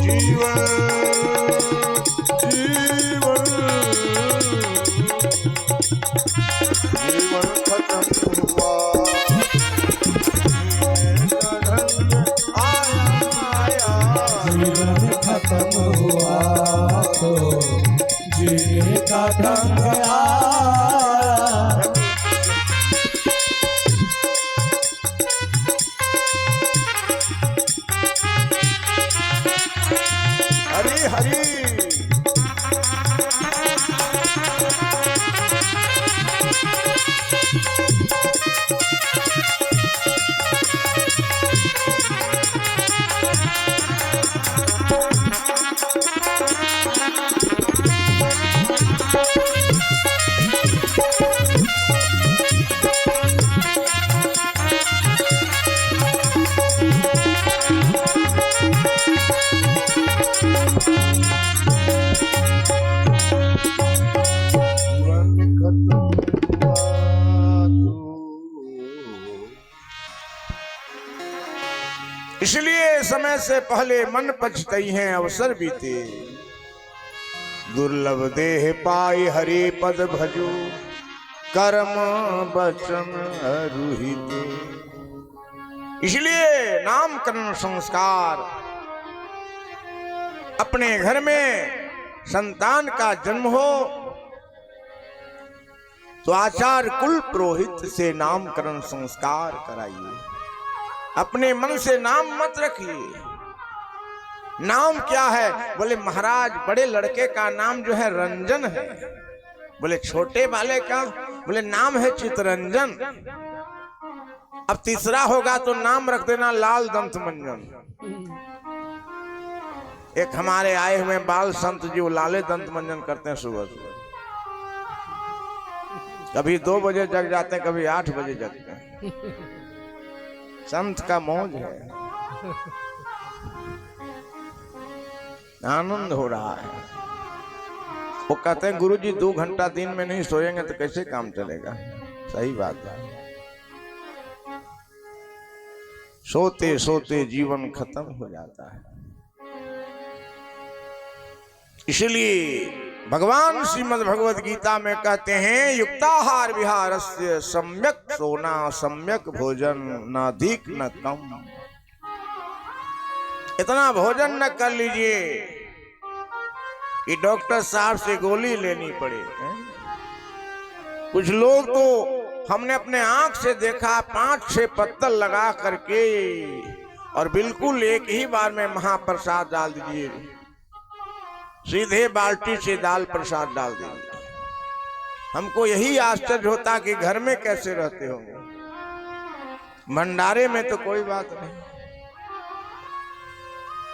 जीवन जीवन जीवन खत्म हुआ जीने का ढंग आया जीवन खत्म हुआ तो जीने का ढंग आया हरी हरी जीवन खत्म हुआ तो इसलिए समय से पहले मन पछतई हैं अवसर बीते दुर्लभ देह पाई हरि पद भजो कर्म बचन रुहिते इसलिए नामकरण संस्कार अपने घर में संतान का जन्म हो तो आचार्य कुल पुरोहित से नामकरण संस्कार कराइए। अपने मन से नाम मत रखिए, नाम क्या है? बोले महाराज बड़े लड़के का नाम जो है रंजन है। बोले छोटे वाले का? बोले नाम है चितरंजन। अब तीसरा होगा तो नाम रख देना लाल दंत मंजन। एक हमारे आए हुए बाल संत जी वो लाले दंत मंजन करते हैं सुबह सुबह। कभी 2 बजे जग जाते हैं, कभी 8 बजे जगते हैं। संत का मौज है, आनंद हो रहा है। वो कहते हैं गुरुजी 2 घंटा दिन में नहीं सोएंगे तो कैसे काम चलेगा? सही बात है। सोते सोते जीवन खत्म हो जाता है। इसलिए भगवान श्रीमद् भगवद गीता में कहते हैं युक्ताहार विहारस्य सम्यक सोना सम्यक भोजन नाधिक न कम। इतना भोजन न कर लीजिए कि डॉक्टर साहब से गोली लेनी पड़े। कुछ लोग तो हमने अपने आंख से देखा 5-6 पत्तल लगा करके और बिल्कुल एक ही बार में महाप्रसाद डाल दीजिए, सीधे बाल्टी से दाल प्रसाद डाल देंगे। हमको यही आश्चर्य होता कि घर में कैसे रहते होंगे। भंडारे में तो कोई बात नहीं।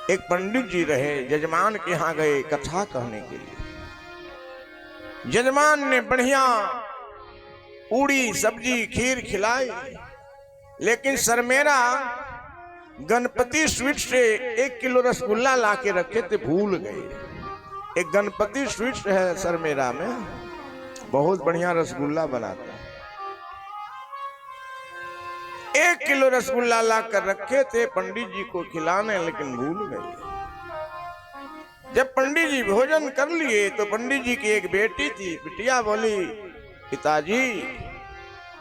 एक पंडित जी रहे, जजमान के यहां गए कथा कहने के लिए। जजमान ने बढ़िया पूड़ी सब्जी खीर खिलाई, लेकिन सरमेरा गणपति स्वीट से 1 किलो रसगुल्ला ला के रखे थे, भूल गए। एक गणपति स्वीट्स है सरमेरा में, बहुत बढ़िया रसगुल्ला बनाता है। 1 किलो रसगुल्ला ला कर रखे थे पंडित जी को खिलाने, लेकिन भूल गए। जब पंडित जी भोजन कर लिए तो पंडित जी की एक बेटी थी, बिटिया बोली पिताजी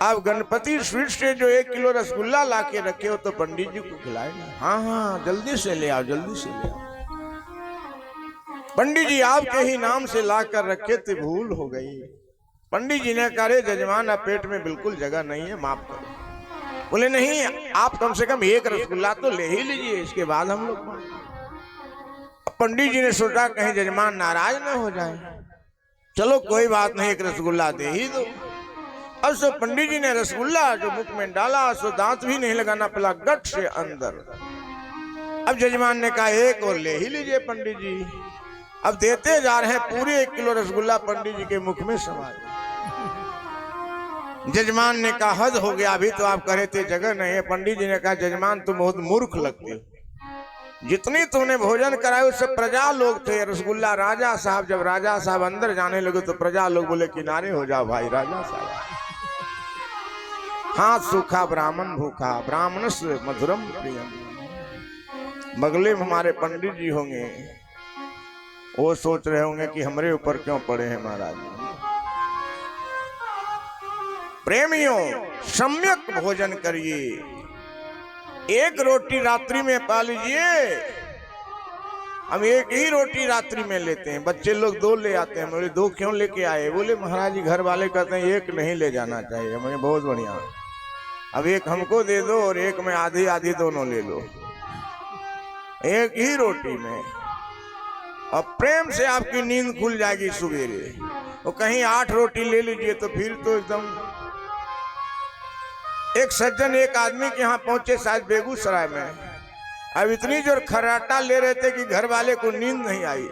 आप गणपति स्वीट से जो 1 किलो रसगुल्ला ला के रखे हो तो पंडित जी को खिलाए ना। हाँ हाँ जल्दी से ले आओ, जल्दी से ले आओ। पंडित जी आपके ही नाम से ला कर रखे थे, भूल हो गई। पंडित जी ने कहा जजमान आप पेट में बिल्कुल जगह नहीं है, माफ करो। बोले नहीं आप कम से कम 1 रसगुल्ला तो ले ही लीजिए, इसके बाद हम लोग। पंडित जी ने सोचा कहीं जजमान नाराज न हो जाए, चलो कोई बात नहीं 1 रसगुल्ला दे ही दो। अब सो पंडित जी ने रसगुल्ला जो मुख में डाला सो दांत भी नहीं लगाना पड़ा, गट से अंदर। अब जजमान ने कहा 1 और ले ही लीजिए पंडित जी। अब देते जा रहे हैं, पूरे 1 किलो रसगुल्ला पंडित जी के मुख में समा गया। जजमान ने कहा हद हो गया, अभी तो आप कह रहे थे जगह नहीं है। पंडित जी ने कहा जजमान तुम बहुत मूर्ख लगते हो, जितनी तुमने भोजन कराया सब प्रजा लोग थे। रसगुल्ला राजा साहब, जब राजा साहब अंदर जाने लगे तो प्रजा लोग बोले किनारे हो जाओ भाई, राजा साहब हाथ सूखा ब्राह्मण भूखा, ब्राह्मण से मधुरम प्रियम। बगले में हमारे पंडित जी होंगे, वो सोच रहे होंगे कि हमारे ऊपर क्यों पड़े हैं महाराज। प्रेमियों सम्यक भोजन करिए, 1 रोटी रात्रि में पा लीजिए। हम 1 ही रोटी रात्रि में लेते हैं, बच्चे लोग 2 ले आते हैं। बोले 2 क्यों लेके आए? बोले महाराज जी घर वाले कहते हैं 1 नहीं ले जाना चाहिए। मुझे बहुत बढ़िया, अब 1 हमको दे दो और 1 में आधी आधी दोनों ले लो, 1 ही रोटी में। और प्रेम से आपकी नींद खुल जाएगी सवेरे। और कहीं 8 रोटी ले लीजिए तो फिर तो एकदम। एक सज्जन एक आदमी के यहाँ पहुंचे, शायद बेगूसराय में। अब इतनी जोर खर्राटा ले रहे थे कि घर वाले को नींद नहीं आई।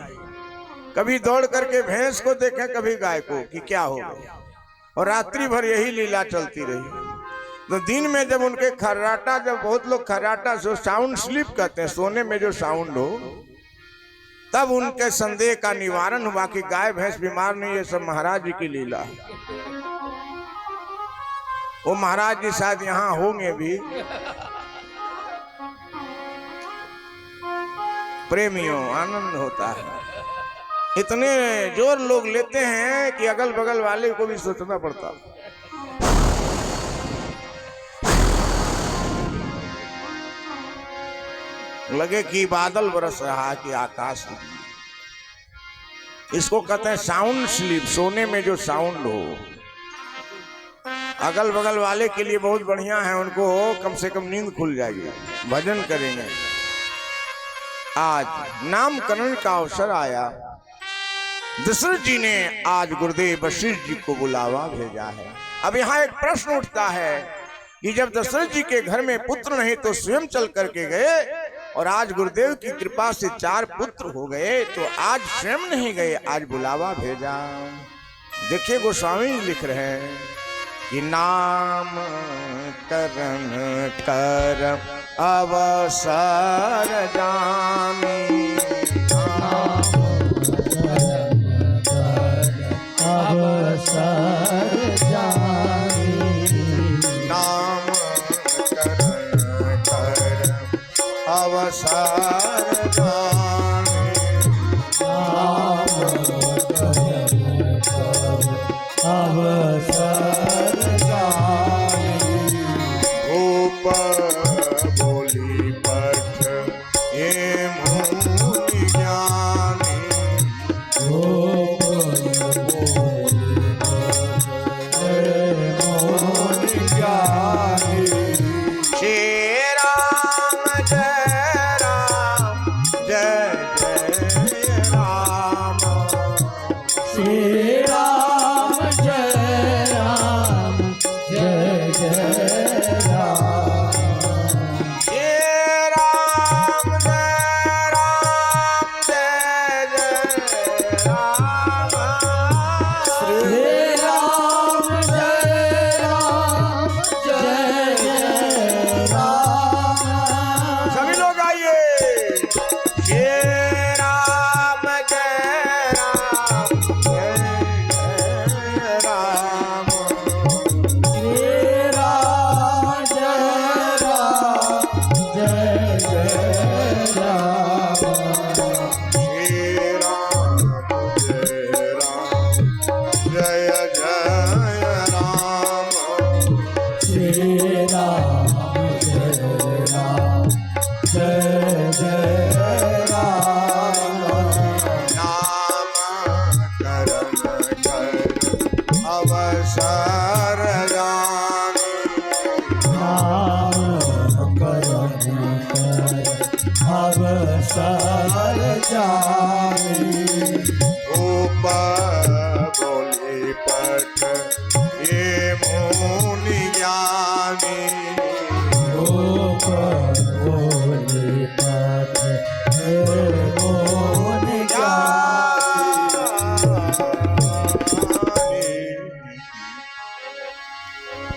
कभी दौड़ करके भैंस को देखे, कभी गाय को कि क्या हो गया, और रात्रि भर यही लीला चलती रही। तो दिन में जब उनके खर्राटा, जब बहुत लोग खर्राटा जो साउंड स्लीप कहते हैं, सोने में जो साउंड हो, तब उनके संदेह का निवारण हुआ कि गाय भैंस बीमार नहीं, ये सब महाराज जी की लीला है। वो महाराज जी शायद यहाँ होंगे भी। प्रेमियों आनंद होता है, इतने जोर लोग लेते हैं कि अगल बगल वाले को भी सोचना पड़ता। लगे कि बादल बरस रहा है कि आकाश। इसको कहते हैं साउंड स्लीप, सोने में जो साउंड हो। अगल बगल वाले के लिए बहुत बढ़िया है, उनको कम से कम नींद खुल जाएगी, भजन करेंगे। आज नामकरण का अवसर आया। दशरथ जी ने आज गुरुदेव वशिष्ठ जी को बुलावा भेजा है। अब यहाँ एक प्रश्न उठता है कि जब दशरथ जी के घर में पुत्र नहीं तो स्वयं चल करके गए, और आज गुरुदेव की कृपा से 4 पुत्र हो गए, तो आज स्वयं नहीं गए, आज बुलावा भेजा। देखिए गोस्वामी लिख रहे हैं कि नाम करण कर अवसर जानी, अवसर जानी, नाम करण कर अवसर जानी, अवसर जानी, भूप बोली पठ ये मुनि ज्ञानी, श्री राम जय राम जय जय राम, श्री राम जय राम जय जय राम, श्री राम जय राम जय जय राम, श्री राम जय राम जय जय राम। सभी लोग आइए। श्री राम जय राम जय जय राम, श्री राम जय राम जय जय राम, श्री राम जय राम जय जय राम, श्री राम जय राम जय जय राम, नाम करण कर अवसर जानी, नाम करण कर अवसर जानी, ऊपर बोली पठ ये मुनि ज्ञानी, रूप बोली पथ हे मोन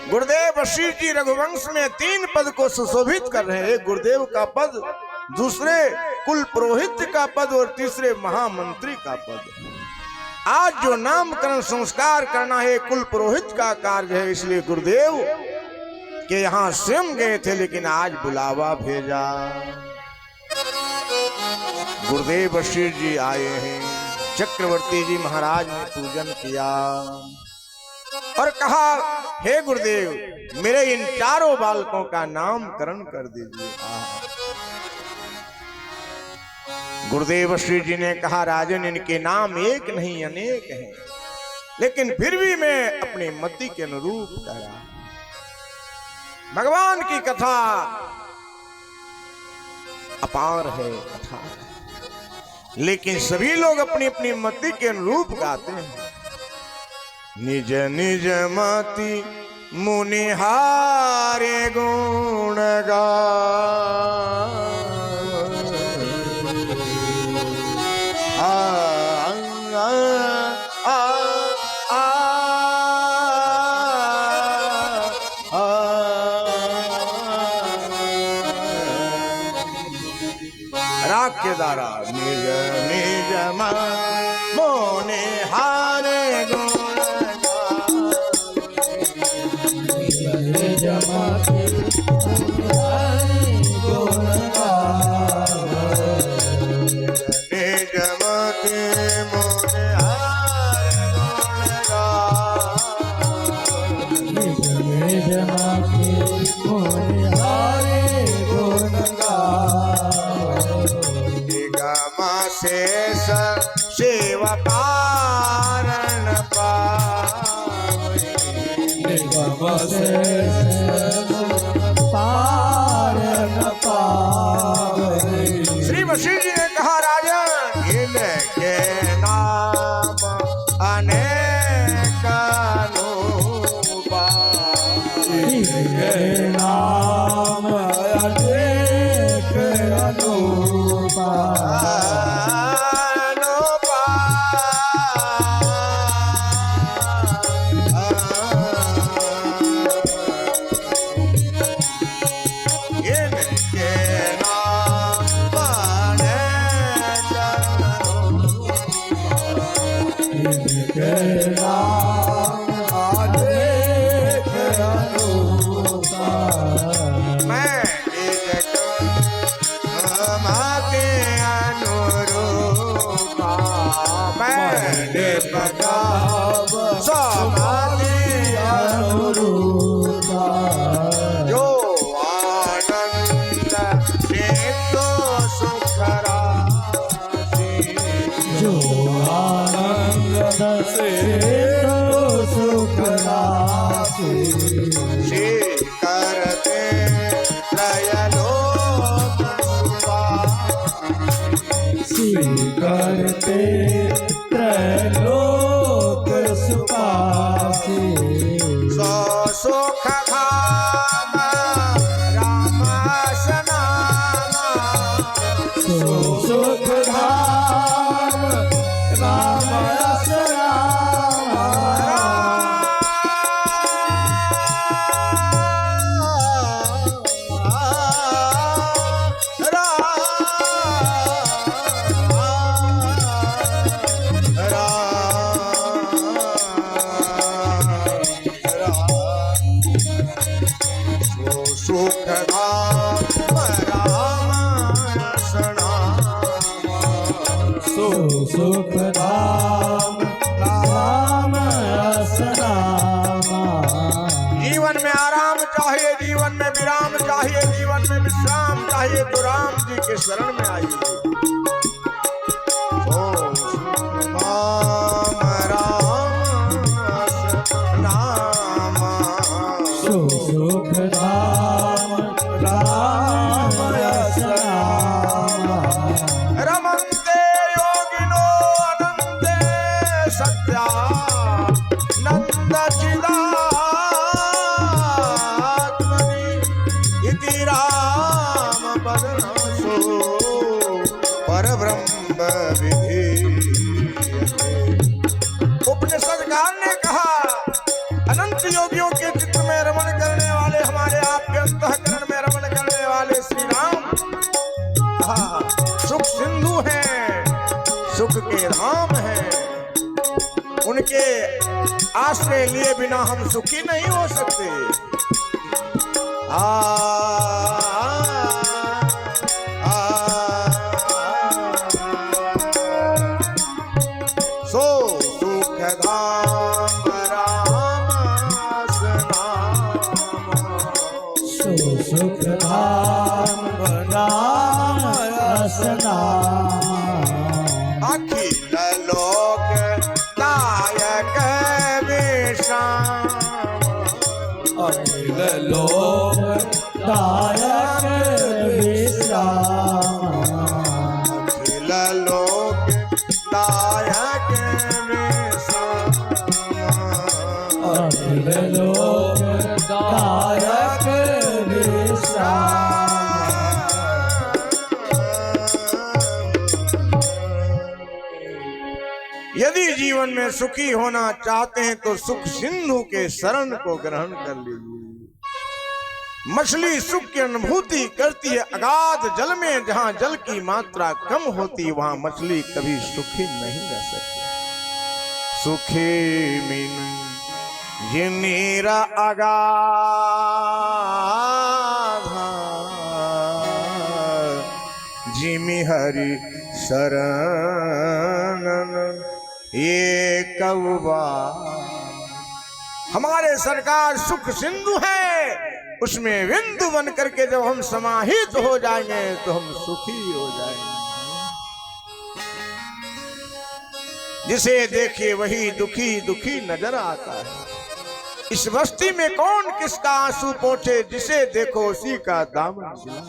गुरुदेव वशिष्ठ जी रघुवंश में 3 पद को सुशोभित कर रहे हैं। गुरुदेव का पद, दूसरे कुल पुरोहित का पद और तीसरे महामंत्री का पद। आज जो नामकरण संस्कार करना है कुल पुरोहित का कार्य है, इसलिए गुरुदेव के यहाँ स्वयं गए थे, लेकिन आज बुलावा भेजा। गुरुदेव वशिष्ठ जी आए हैं, चक्रवर्ती जी महाराज ने पूजन किया और कहा, हे गुरुदेव मेरे इन 4 बालकों का नामकरण कर दीजिए। गुरुदेव वशिष्ठ जी ने कहा, राजन इनके नाम एक नहीं अनेक हैं, लेकिन फिर भी मैं अपनी मति के अनुरूप कह रहा हूं। भगवान की कथा अपार है, अथाह है, लेकिन सभी लोग अपनी अपनी मति के अनुरूप गाते हैं। निज निज मति मुनिहारे गुण गाए, राग के द्वारा निज निज मोने हारे गुण जमाते गुण निज मते मोने हारे गुण जमाते हारे गुण गमा शेष सेवा कारण पार न पावे। श्री वशिष्ठ जी राम आलेख अनूपा मैं एक माते अनुरूपा मैंने गाव समाधि अनुरूपा जो आनंद से तो सुख राशि जो आनंद से तो सुख राशि श्री करते त्रयलोक सुवासी करते त्रैलोक सुखासी सो सुख धाम राम सनामा सो सुख धाम राम सुख धाम राम सो सुख धाम राम असनामा जीवन में आराम चाहिए, जीवन में विराम चाहिए, जीवन में विश्राम चाहिए तो राम जी के शरण में आइए। ओ राम राम नामा सो सुख धाम राम असनामा रमन्ते योगिनो अनन्ते सत्या नन्द चिदात्मनि इति राम वदनसो परब्रह्म विधीयते। उपनिषदकार ने कहा अनंत योगियों के चित्त में रमण करने वाले हमारे आपके अंतःकरण में रमण करने वाले श्री राम सुख सिंधु हैं, सुख के धाम हैं। उनके आश्रय लिए बिना हम सुखी नहीं हो सकते। सो सुख धाम राम सनामा सो सुख धाम राम असनामा अखिल लोक दायक विश्राम अखिल लोक दायक विश्राम अखिल लोक दायक विश्राम अखिल लोक दायक विश्राम यदि जीवन में सुखी होना चाहते हैं तो सुख सिंधु के शरण को ग्रहण कर लीजिए। मछली सुख की अनुभूति करती है अगाध जल में, जहां जल की मात्रा कम होती वहां मछली कभी सुखी नहीं रह सकती। सुखी मिन जिनीरा अगाधा जिमि हरि शरण ये कौवा। हमारे सरकार सुख सिंधु है, उसमें बिंदु बन करके जब हम समाहित हो जाएंगे तो हम सुखी हो जाएंगे। जिसे देखिए वही दुखी दुखी नजर आता है। इस बस्ती में कौन किसका आंसू पोंछे, जिसे देखो उसी का दामन सिला।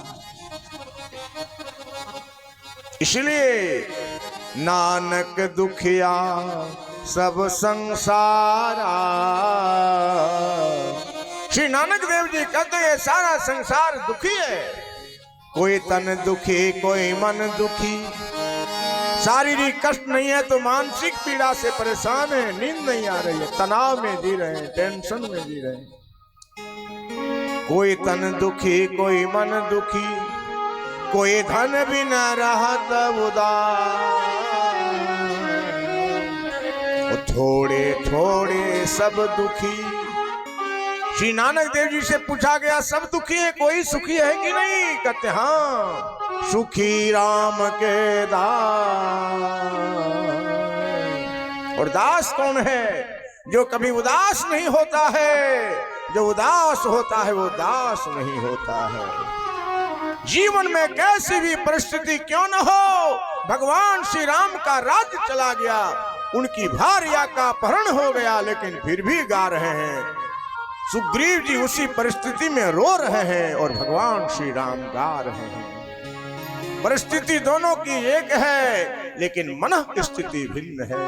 इसलिए नानक दुखिया सब संसारा। श्री नानक देव जी कहते हैं सारा संसार दुखी है। कोई तन दुखी, कोई मन दुखी। शारीरिक कष्ट नहीं है तो मानसिक पीड़ा से परेशान है, नींद नहीं आ रही है, तनाव में जी रहे हैं, टेंशन में जी रहे हैं। कोई तन दुखी, कोई मन दुखी, कोई धन भी न रहत उदार। छोड़े छोड़े सब दुखी। श्री नानक देव जी से पूछा गया सब दुखी है, कोई सुखी है कि नहीं? कहते हाँ, सुखी राम के दास। और दास कौन है? जो कभी उदास नहीं होता है। जो उदास होता है वो दास नहीं होता है। जीवन में कैसी भी परिस्थिति क्यों न हो, भगवान श्री राम का राज्य चला गया, उनकी भार्या का अपहरण हो गया, लेकिन फिर भी गा रहे हैं। सुग्रीव जी उसी परिस्थिति में रो रहे हैं और भगवान श्री राम गा रहे हैं। परिस्थिति दोनों की एक है, लेकिन मन स्थिति भिन्न है।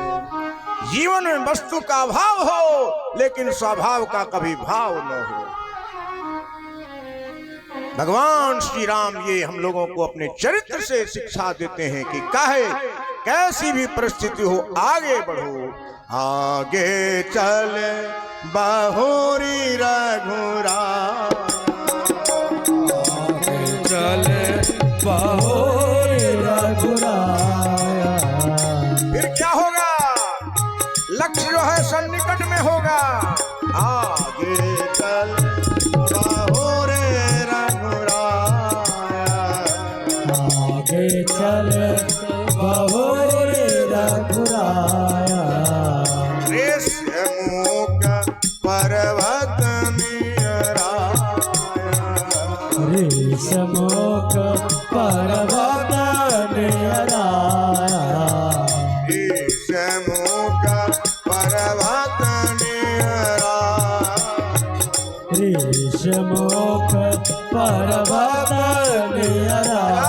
जीवन में वस्तु का अभाव हो, लेकिन स्वभाव का कभी भाव न हो। भगवान श्री राम ये हम लोगों को अपने चरित्र से शिक्षा देते हैं कि काहे कैसी भी परिस्थिति हो आगे बढ़ो। आगे चल बहुरी रघुराया, आगे चले बहुरी रघुराया। फिर क्या होगा? लक्ष्य जो है सन्निकट में होगा। आगे चल बहुरी रघुराया, आगे चले बहुरी रघुराया। ऋषमुख पर्वत नियराया, ऋषमुख पर्वत नियराया। ऋषमुख पर्वत नियराया, ऋषमुख पर्वत नियराया।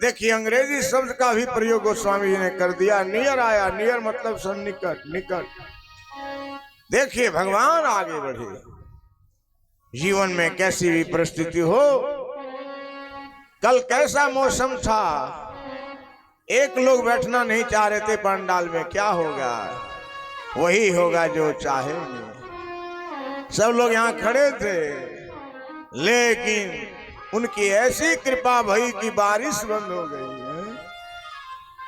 देखिए अंग्रेजी शब्द का भी प्रयोग गोस्वामी जी ने कर दिया। नियर आया, नियर मतलब सन्निकट, निकट। देखिए भगवान आगे बढ़े। जीवन में कैसी भी परिस्थिति हो, कल कैसा मौसम था, एक लोग बैठना नहीं चाह रहे थे पंडाल में, क्या होगा? वही होगा जो चाहेंगे। सब लोग यहाँ खड़े थे, लेकिन उनकी ऐसी कृपा भई कि बारिश बंद हो गई है।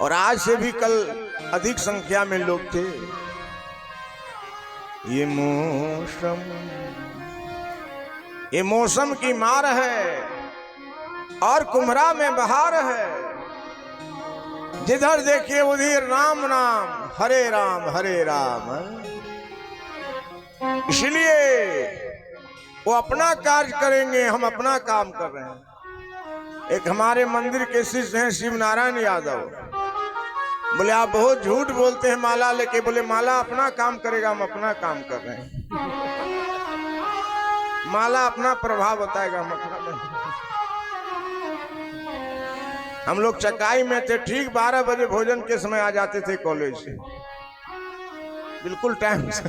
और आज से भी कल अधिक संख्या में लोग थे। ये मौसम की मार है और कुम्हरा में बहार है। जिधर देखिए उधर राम नाम, हरे राम। इसलिए वो अपना कार्य करेंगे, हम अपना काम कर रहे हैं। एक हमारे मंदिर के शिष्य हैं शिव नारायण यादव, बोले आप बहुत झूठ बोलते हैं माला लेके। बोले माला अपना काम करेगा, हम अपना काम कर रहे हैं। माला अपना प्रभाव बताएगा, हम अपना नहीं। हम लोग चकाई में थे, ठीक 12 बजे भोजन के समय आ जाते थे कॉलेज से, बिल्कुल टाइम से।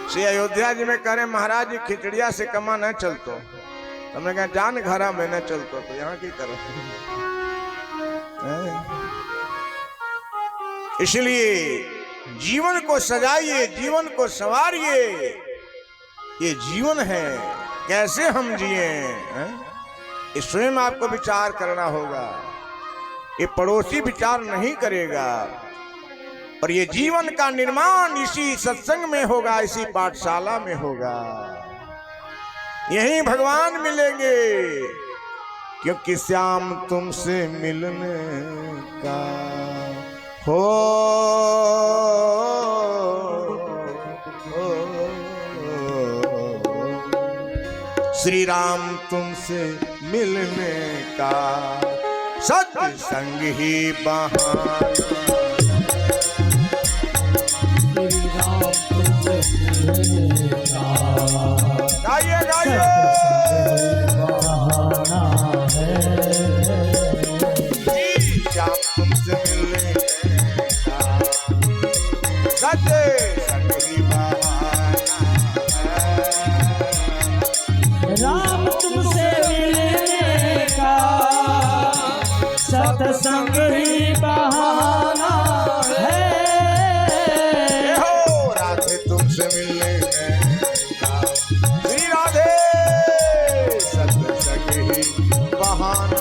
श्री अयोध्या जी में कह रहे महाराज जी खिचड़िया से कमा न चलतो। तो हमने कहा जान घरा में न चलतो, तो यहाँ की करो। इसलिए जीवन को सजाइए, जीवन को संवारिए। ये जीवन है, कैसे हम जिए, ये स्वयं आपको विचार करना होगा। ये पड़ोसी विचार नहीं करेगा। और ये जीवन का निर्माण इसी सत्संग में होगा, इसी पाठशाला में होगा। यहीं भगवान मिलेंगे, क्योंकि श्याम तुमसे मिलने का हो। श्री राम तुमसे मिलने का सत्संग ही बहाना। गाइए गाइए, बहाना है। श्याम तुमसे मिलने का सत्संग ही बहाना है। राम तुमसे मिलने का सत्संग ही बहाना है। राधे तुमसे मिलने का, श्री राधे सत्संग ही बहाना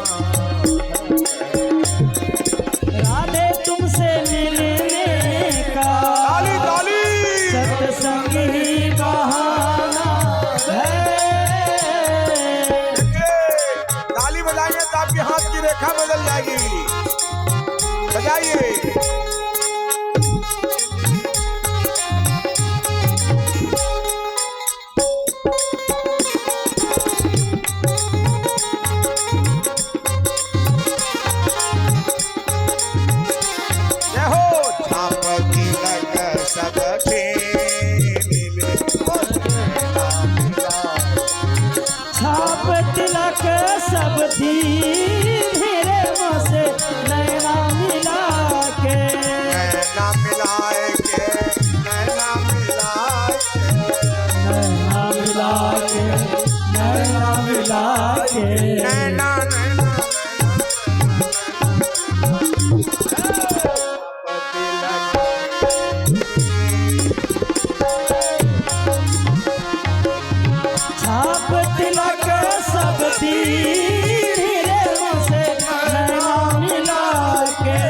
रेखा बदल जाएगी। बजाइए। जय हो। छाप तिलक सबके मिले, छाप तिलक सब धीरे से नैना मिला के, नैना मिलाए के, नैना मिलाए नैना मिला के, नैना मिला के, नैना छाप तिलक सब धीरे से नैना मिला के,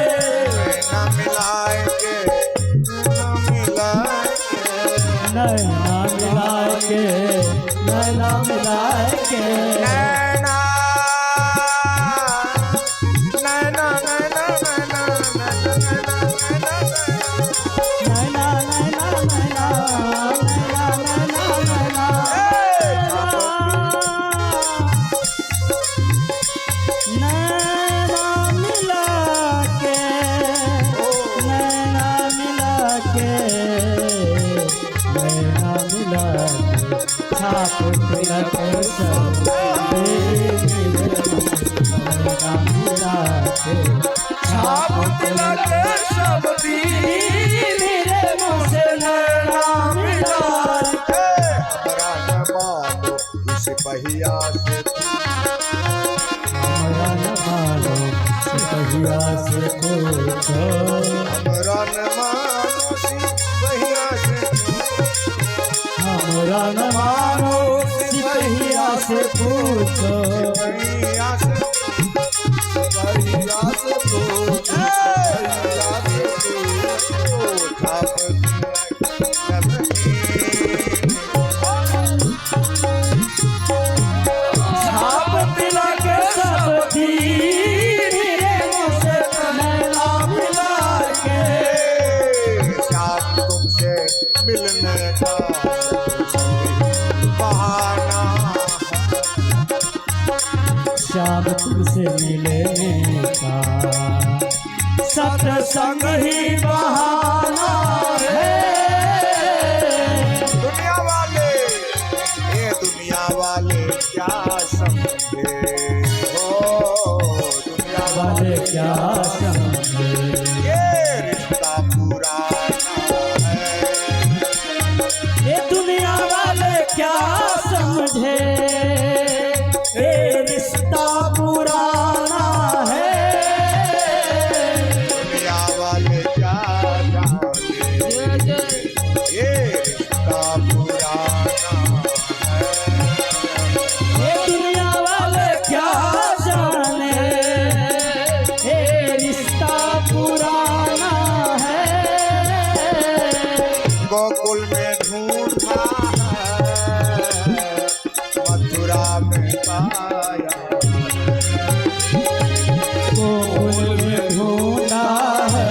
नैना मिलाए के, नैना मिलाए के, नैना मिला के, नैना मिला के, नैना नैना नैना नैना नैना नैना नैना नैना नैना नैना नैना मिला के, नैना मिला के, नैना मिला के, छाप तिलक सब नैना मिला के, छाप तिलक सब धीरे से नैना मिला के, हमरा न मानो इस पहिया से, हमरा न मानो सिपहिया से पूछो, हमरा न मानो इस पहिया से, हमरा न मानो सिपहिया से पूछो, पहिया से, पहिया से पूछो, पहिया से पूछो, छाप छाप तिलक सब धीरे से नैना मिला के, शाम तुमसे मिलने का बहाना, शाम तुमसे मिलने का सत्संग ही बहाना है, दुनिया वाले, ये दुनिया वाले क्या समझे हो, दुनिया वाले क्या समझे, ये रिश्ता पुराना है, ये दुनिया वाले क्या समझे, ये रिश्ता पुराना है, दुनिया वाले क्या जाने, ये रिश्ता पुराना है, ये दुनिया वाले क्या जाने, ये रिश्ता पुराना है, गोकुल में ढूंढा है, मथुरा में पाया, गोकुल में ढूंढा है,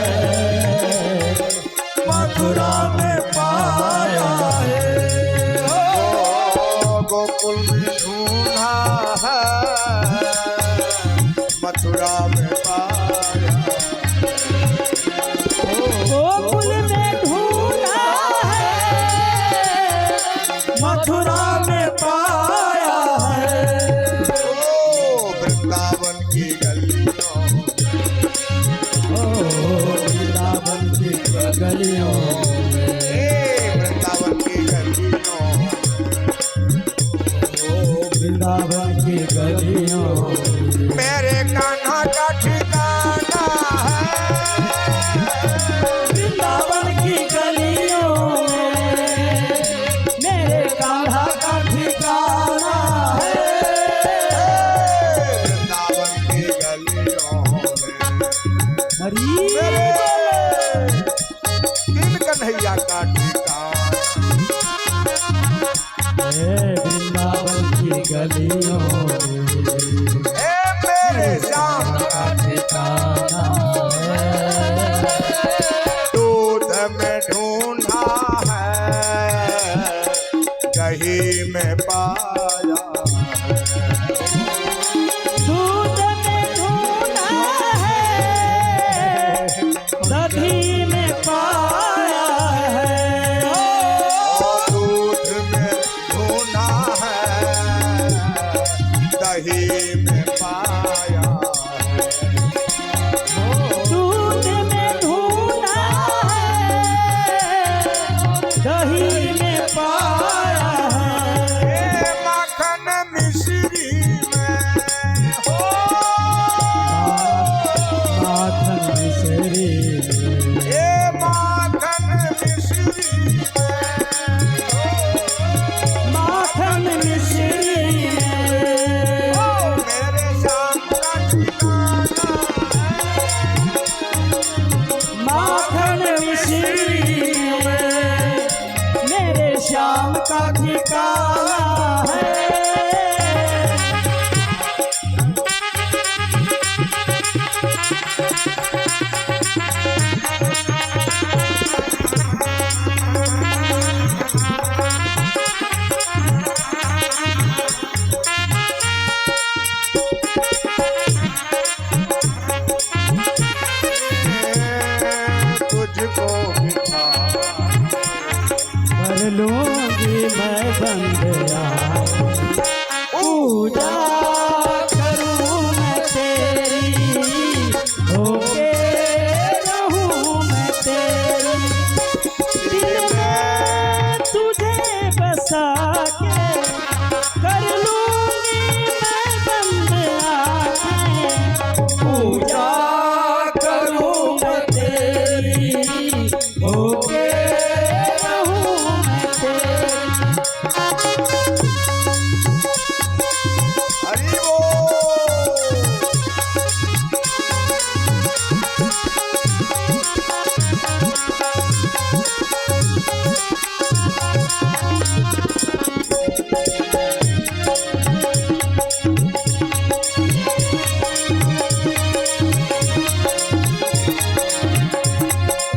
मथुरा में पाया है, गोकुल में ढूंढा है, मथुरा में पाया, गोकुल में ढूंढा है, मथुरा में पाया है, वृंदावन की गलियों, वृंदावन की गलियों में, वृंदावन की गलियों, वृंदावन की गलियों में, मेरे कान्हा का ठिकाना है, वृंदावन की गलियों में, मेरे कान्हा का ठिकाना है, वृंदावन की गलियों में हरी मेरे दिल कन्हैया का ठिकाना, वृंदावन की गलियों में, ए मेरे श्याम दूध में ढूंढा है, दही में पाया है। दूध में ढूंढा है, दही में पाया है। दूध में ढूंढा है, दही में पाया है। दूध में ढूंढा है, दही में पाया है। ए माखन मिश्री में हो, माखन मिश्री में, ए माखन मिश्री में माखन मिश्री में, हो, मेरे श्याम का ठिकाना माखन मिश्री में मेरे श्याम का ठिकाना है। तुझको बिठा कर लूंगी मैं बंदया, पूजा करूं मैं तेरी, होके रहूं मैं तेरी। दिल में तुझे बसा के कर लूंगी मैं बंदया, पूजा करूं मैं तेरी, होके रहूं मैं तेरी। हरि बोल।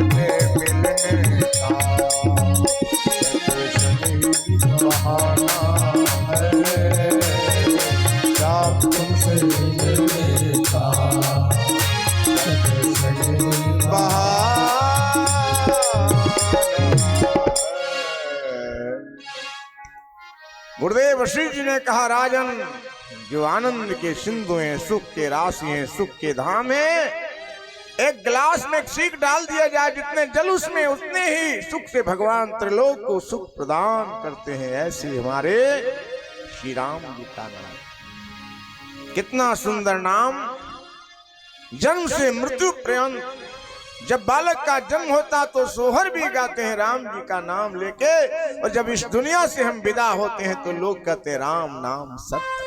मिलने का बहाना है, रात तुमसे मिलने का गुरुदेव वशिष्ठ जी ने कहा, राजन जो आनंद के सिंधु हैं, सुख के राशि हैं, सुख के धाम हैं, एक गिलास में एक सीख डाल दिया जाए, जितने जल उसमें उतने ही सुख से भगवान त्रिलोक को सुख प्रदान करते हैं। ऐसे हमारे श्री राम जी का नाम, कितना सुंदर नाम। जन्म से मृत्यु पर्यंत जब बालक का जन्म होता तो सोहर भी गाते हैं राम जी का नाम लेके, और जब इस दुनिया से हम विदा होते हैं तो लोग कहते हैं राम नाम सत्य।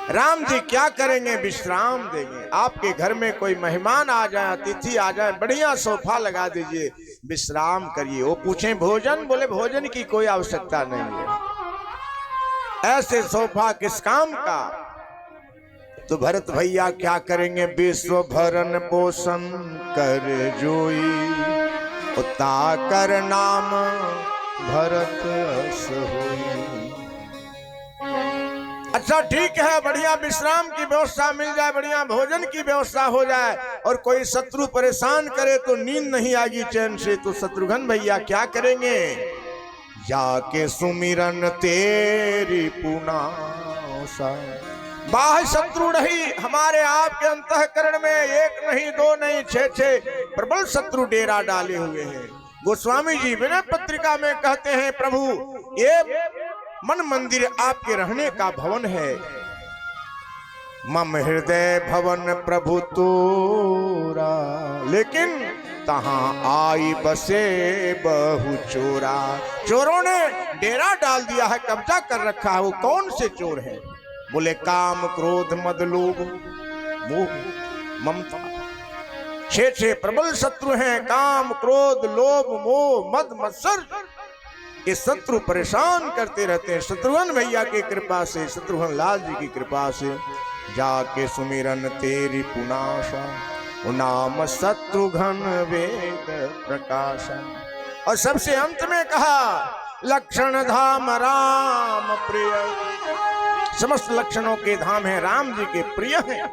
राम जी क्या करेंगे, विश्राम देंगे। आपके घर में कोई मेहमान आ जाए, अतिथि आ जाए, बढ़िया सोफा लगा दीजिए, विश्राम करिए। वो पूछें भोजन, बोले भोजन की कोई आवश्यकता नहीं है, ऐसे सोफा किस काम का। तो भरत भैया क्या करेंगे, विश्व भरण पोषण कर जोई, उता कर नाम भरत अस होई। अच्छा ठीक है, बढ़िया विश्राम की व्यवस्था मिल जाए, बढ़िया भोजन की व्यवस्था हो जाए, और कोई शत्रु परेशान करे तो नींद नहीं आएगी चैन से, तो शत्रुघ्न भैया क्या करेंगे, जाके सुमिरन तेरी पुनासा। बाह्य शत्रु नहीं, हमारे आपके अंतःकरण में एक नहीं दो नहीं 6 प्रबल शत्रु डेरा डाले हुए हैं। गोस्वामी जी विनय पत्रिका में कहते हैं, प्रभु ये मन मंदिर आपके रहने का भवन है, मम हृदय भवन प्रभु तोरा, लेकिन तहां आई बसे बहु चोरा। चोरों ने डेरा डाल दिया है, कब्जा कर रखा है। वो कौन से चोर हैं, बोले काम क्रोध मद लोभ मोह ममता। 6 प्रबल शत्रु हैं, काम क्रोध लोभ मोह मद मत्सर। ये शत्रु परेशान करते रहते हैं। शत्रुघ्न भैया की कृपा से, शत्रुघ्न लाल जी की कृपा से जाके सुमिरन तेरी पुनाशा, नाम शत्रुघ्न वेद प्रकाश। और सबसे अंत में कहा लक्षण धाम राम प्रिय, समस्त लक्षणों के धाम है, राम जी के प्रिय हैं।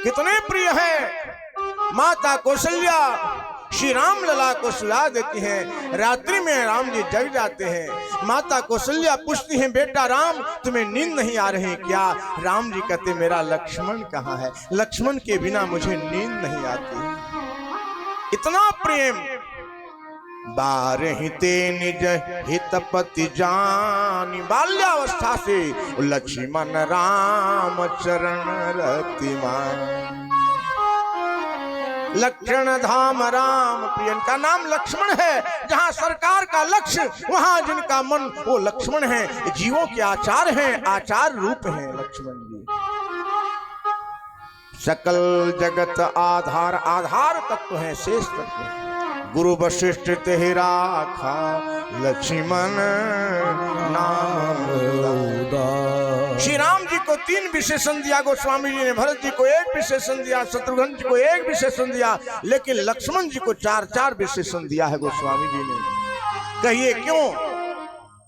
कितने प्रिय हैं? माता कौशल्या श्री राम लला को सुला देती हैं, रात्रि में राम जी जग जाते हैं। माता कौशल्या पूछती हैं बेटा राम तुम्हें नींद नहीं आ रही क्या? राम जी कहते मेरा लक्ष्मण कहाँ है, लक्ष्मण के बिना मुझे नींद नहीं आती। इतना प्रेम। बारहिते निज हितपति जानी, बाल्यावस्था से लक्ष्मण राम चरण रतिमान। लक्षण धाम राम प्रिय, इनका नाम लक्ष्मण है। जहां सरकार का लक्ष्य वहां जिनका मन वो लक्ष्मण है। जीवों के आचार हैं, आचार रूप हैं लक्ष्मण जी। सकल जगत आधार, आधार तत्व है, शेष तत्व है। गुरु वशिष्ठ ते राखा लक्ष्मण नाम। श्री राम जी को 3 विशेषण दिया गोस्वामी जी ने, भरत जी को 1 विशेषण दिया, शत्रुघ्न जी को 1 विशेषण दिया, लेकिन लक्ष्मण जी को 4-4 विशेषण दिया है गोस्वामी जी ने। कहिए क्यों?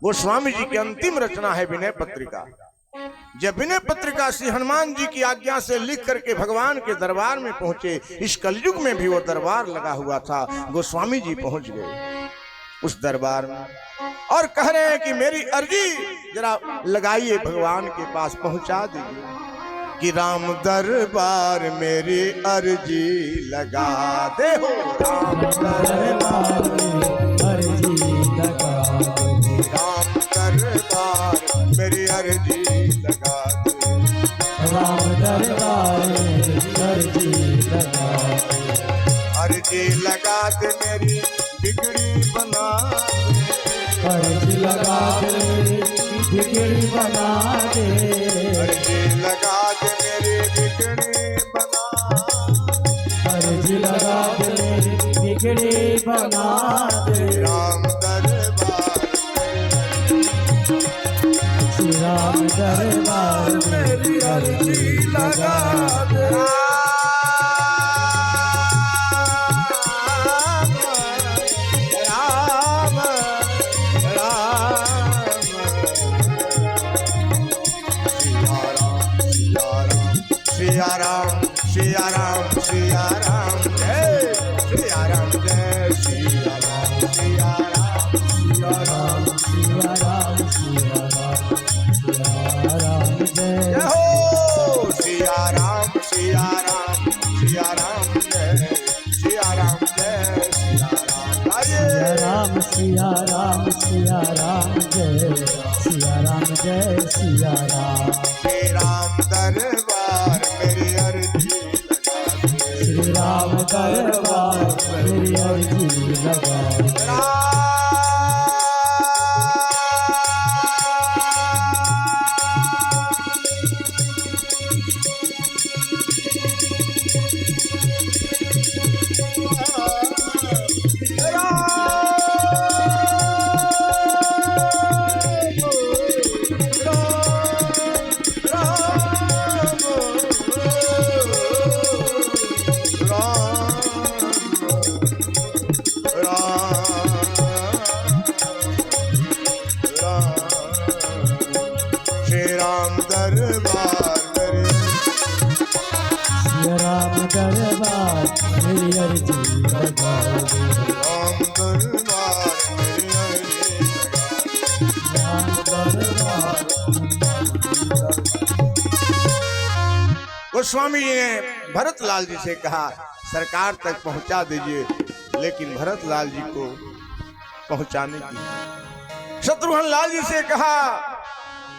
गोस्वामी जी की अंतिम रचना है विनय पत्रिका। जब विनय पत्रिका श्री हनुमान जी की आज्ञा से लिख करके भगवान के दरबार में पहुंचे, इस कलयुग में भी वो दरबार लगा हुआ था, गोस्वामी जी पहुंच गए उस दरबार में और कह रहे हैं कि मेरी अर्जी जरा लगाइए, भगवान के पास पहुंचा दीजिए कि राम दरबार मेरी अर्जी लगा दे हो। राम दरबार अर्जी लगा दे, राम दरबार मेरी अर्जी लगा दे, राम दरबार अर्जी लगा दे, अर्जी लगा दे मेरी बिगड़ी बना दे, अर्जी लगा दे बिगड़ी बना दे, अर्जी लगा दे मेरी बिगड़ी बना, अर्जी लगा दे बिगड़ी बना दे। राम दरबार, श्री राम दरबार मेरी अर्जी लगा दे। सिया राम सिया राम सिया राम जय सिया राम जय सिया राम सिया राम सिया राम सिया राम सिया राम जय हो सिया राम सिया राम सिया राम जय सिया राम जय सिया राम सिया राम सिया राम जय सिया राम जय सिया राम। श्री राम दरबार मेरी अर्जी लगा दे, श्री राम दरबार मेरी अर्जी लगा दे। दरबार मेरी अर्जी लगा दे, राम दरबार मेरी अर्जी लगा दे, राम दरबार। गोस्वामी जी ने भरत लाल जी से कहा सरकार तक पहुंचा दीजिए, लेकिन भरत लाल जी को पहुंचाने की। शत्रुघ्न लाल जी से कहा,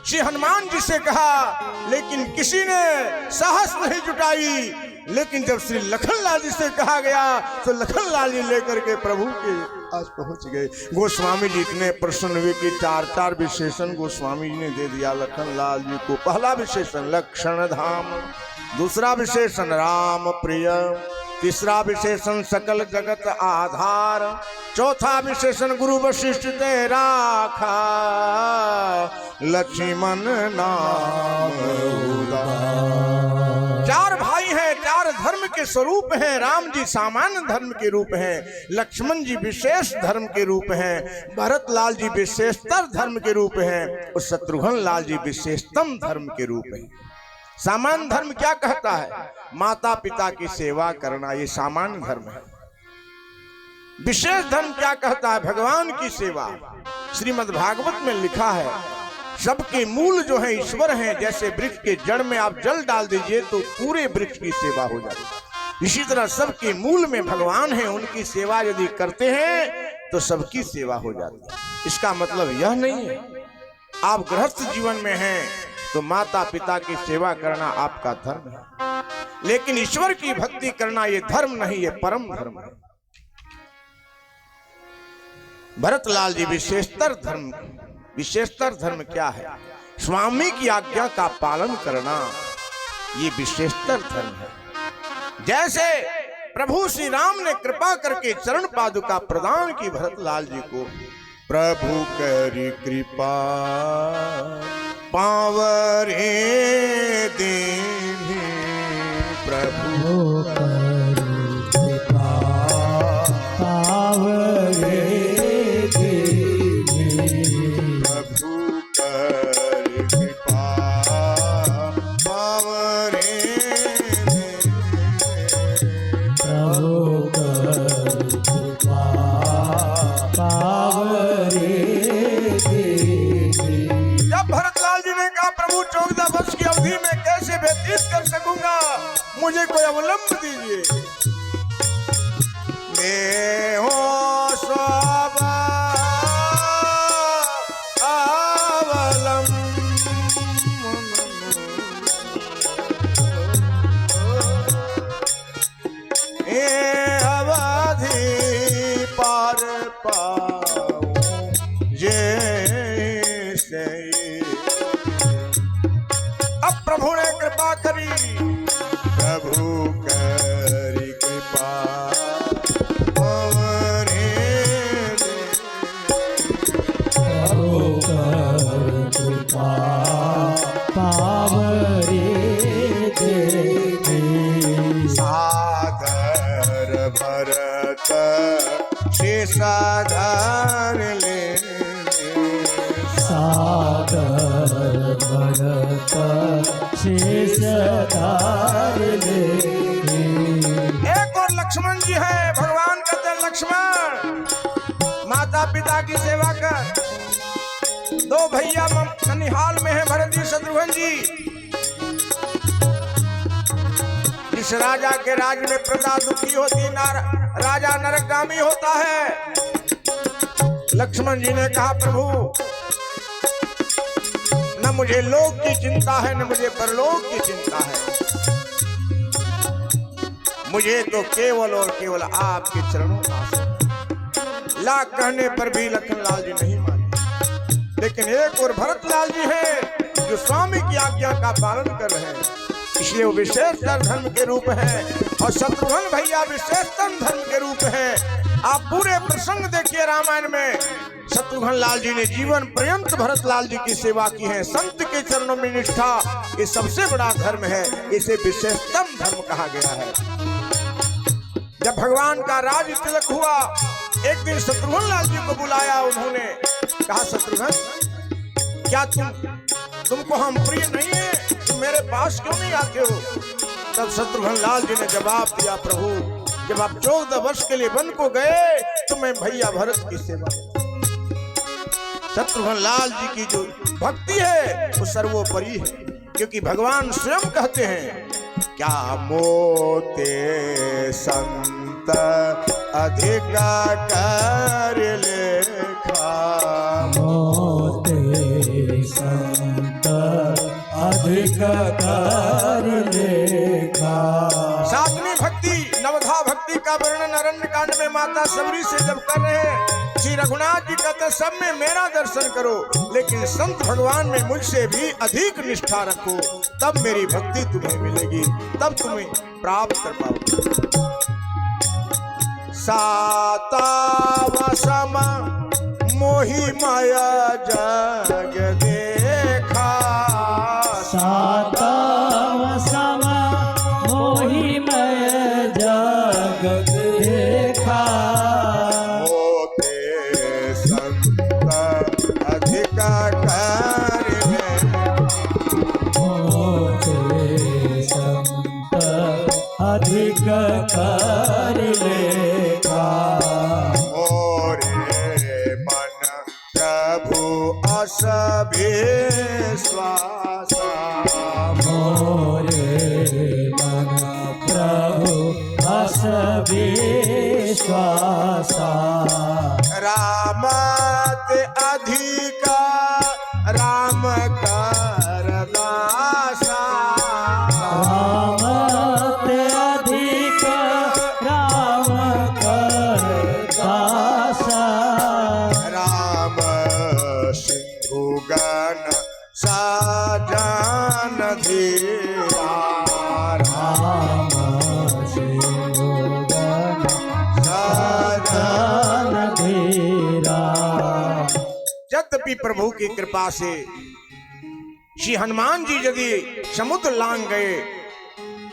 श्री हनुमान जी से कहा, लेकिन किसी ने साहस नहीं जुटाई। लेकिन जब श्री लखन लाल जी से कहा गया तो लखन लाल जी लेकर के प्रभु के पास पहुंच गए। गोस्वामी जी इतने प्रसन्न हुए कि 4-4 विशेषण गोस्वामी जी ने दे दिया लखन लाल जी को। पहला विशेषण लक्षण धाम, दूसरा विशेषण राम प्रिय, तीसरा विशेषण सकल जगत आधार, चौथा विशेषण गुरु वशिष्ठ ते राखा, लक्ष्मण नाम उदार। चार भाई हैं, चार धर्म के स्वरूप हैं। राम जी सामान्य धर्म के रूप हैं, लक्ष्मण जी विशेष धर्म के रूप हैं, भरत लाल जी विशेषतर धर्म के रूप हैं और शत्रुघ्न लाल जी विशेषतम धर्म के रूप हैं। सामान्य धर्म क्या कहता है? माता पिता की सेवा करना, ये सामान्य धर्म है। विशेष धर्म क्या कहता है? भगवान की सेवा। श्रीमद् भागवत में लिखा है सबके मूल जो है ईश्वर हैं। जैसे वृक्ष के जड़ में आप जल डाल दीजिए तो पूरे वृक्ष की सेवा हो जाती है, इसी तरह सबके मूल में भगवान हैं, उनकी सेवा यदि करते हैं तो सबकी सेवा हो जाती है। इसका मतलब यह नहीं है आप गृहस्थ जीवन में हैं तो माता पिता की सेवा करना आपका धर्म है, लेकिन ईश्वर की भक्ति करना ये धर्म नहीं, ये परम धर्म है। भरतलाल जी विशेषतर धर्म क्या है? स्वामी की आज्ञा का पालन करना, ये विशेषतर धर्म है। जैसे प्रभु श्री राम ने कृपा करके चरण पादुका प्रदान की भरतलाल जी को, प्रभु करी कृपा पावरे देहि, प्रभु करी कृपा पावरे देहि, प्रभु करी कृपा पावरे देहि, प्रभु करी कृपा पावरे देहि। जब भरतलाल जी ने कहा प्रभु 14 वर्ष की अवधि में कैसे व्यतीत कर सकूंगा, मुझे कोई अवलंब दीजिए। देहो सब अवलंब, अवधि पार पाऊं जैसे। अब प्रभु ने कृपा करी, प्रभु करी कृपा पावरे प्रभु करी कृपा पावरे देहि। सागर भरत शेषाधार ले, सागर भरत शेषधार लेहि। एक और लक्ष्मण जी है। भगवान कहते हैं लक्ष्मण माता पिता की सेवा कर। दो भैया ननिहाल में है, भरत जी शत्रुघ्न जी। जिस राजा के राज में प्रजा दुखी होती, राजा नरकगामी होता है। लक्ष्मण जी ने कहा प्रभु न मुझे लोक की चिंता है, न मुझे परलोक की चिंता है, मुझे तो केवल और केवल आपके चरणों का आश्रय। लाख कहने पर भी लखनलाल जी नहीं माने। लेकिन एक और भरतलाल जी हैं जो स्वामी की आज्ञा का पालन कर रहे हैं, इसलिए वो विशेषतर धर्म के रूप है और शत्रुघ्न भैया विशेषतर धर्म के रूप है। आप पूरे प्रसंग देखिए रामायण में, शत्रुघ्न लाल जी ने जीवन पर्यंत भरतलाल जी की सेवा की है। संत के चरणों में निष्ठा ये सबसे बड़ा धर्म है, इसे विशेषतम धर्म कहा गया है। जब भगवान का राज तिलक हुआ, एक दिन शत्रुघ्न लाल जी को बुलाया, उन्होंने कहा शत्रुघ्न क्या तुमको हम प्रिय नहीं है, तुम मेरे पास क्यों नहीं आते हो? तब शत्रुघ्न लाल जी ने जवाब दिया प्रभु जब आप 14 वर्ष के लिए वन को गए तो मैं भैया भरत की सेवा। शत्रुघ्न लाल जी की जो भक्ति है वो सर्वोपरि है, क्योंकि भगवान स्वयं कहते हैं क्या मोते संत अधिक कर लेखा, मोते संत अधिक कर लेखा। सातवीं भक्ति नवधा भक्ति का वर्णन अरण्य कांड में माता सबरी से जब कर रहे हैं श्री रघुनाथ जी कहते सब में मेरा दर्शन करो, लेकिन संत भगवान में मुझसे भी अधिक निष्ठा रखो, तब मेरी भक्ति तुम्हें मिलेगी, तब तुम्हें प्राप्त कर पाओगे। सातावसम मोहि माया जग देखा, सातावसम मोहि माया जग देखा, होते संत अधिक करिले, होते संत अधिक करिले का, मोरे मन प्रभु अस विश्वास, मोरे मन प्रभु अस विश्वास, राम ते अधिक राम कर दासा, राम ते अधिक राम कर दासा, राम सिंधु गण साजन धीरा, राम शिवगण साजन। साजन धीरा, यद्यपि प्रभु की कृपा से श्री हनुमान जी यदि समुद्र लांग गए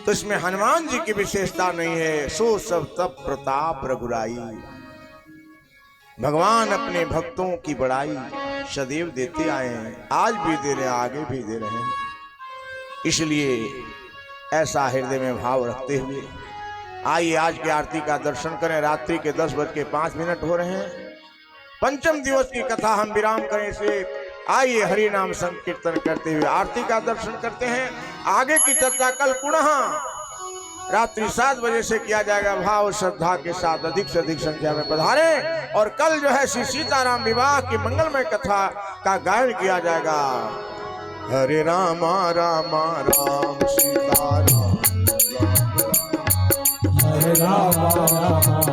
तो इसमें हनुमान जी की विशेषता नहीं है, सो सब तप प्रताप रघुराई। भगवान अपने भक्तों की बड़ाई सदैव देते आए हैं, आज भी दे रहे हैं, आगे भी दे रहे हैं। इसलिए ऐसा हृदय में भाव रखते हुए आइए आज की आरती का दर्शन करें। रात्रि के 10:05 हो रहे हैं। पंचम दिवस की कथा हम विराम करें से आइए हरि नाम संकीर्तन करते हुए आरती का दर्शन करते हैं। आगे की चर्चा कल पुनः रात्रि 7 बजे से किया जाएगा। भाव श्रद्धा के साथ अधिक से अधिक संख्या में पधारें। और कल जो है श्री सीताराम विवाह की मंगलमय कथा का गायन किया जाएगा। हरे राम राम राम सीताराम, हरे राम राम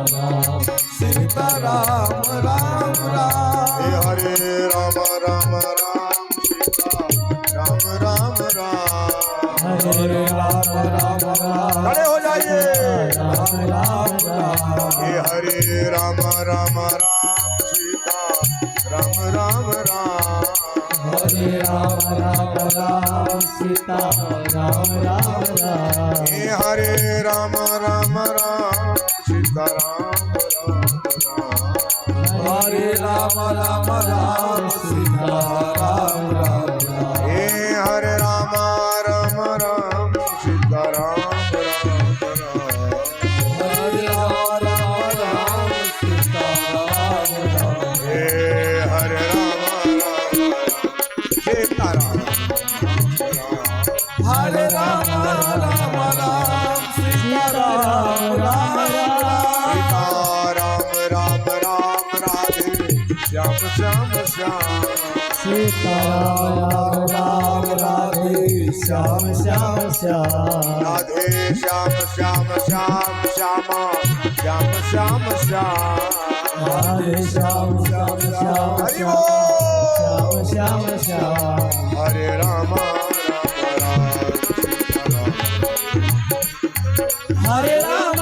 राम सीताराम राम राम, हरे राम राम राम सीता राम राम राम, हरे राम राम राम खड़े हो जाइए। राम राम राम, हरे राम राम राम सीता राम राम राम, हरे राम राम राम सीता राम राम राम, हरे राम राम राम सीता राम राम राम, हरे राम राम राम सीता राम राम राम, हरे राम राम राम सीता राम राम राम, हरे राम राम राम सीता राम राम, हरे राम सीता राम हरे राम राम राम सीता राम राम राम, राम राम राधे श्याम श्याम श्याम, सीता राम राम राधे श्याम श्याम श्याम, राधे श्याम श्याम श्याम श्यामा श्याम श्याम श्याम, हरे श्याम श्याम श्याम हरि श्याम बोल। श्याम श्याम, हरे राम राम हरे राम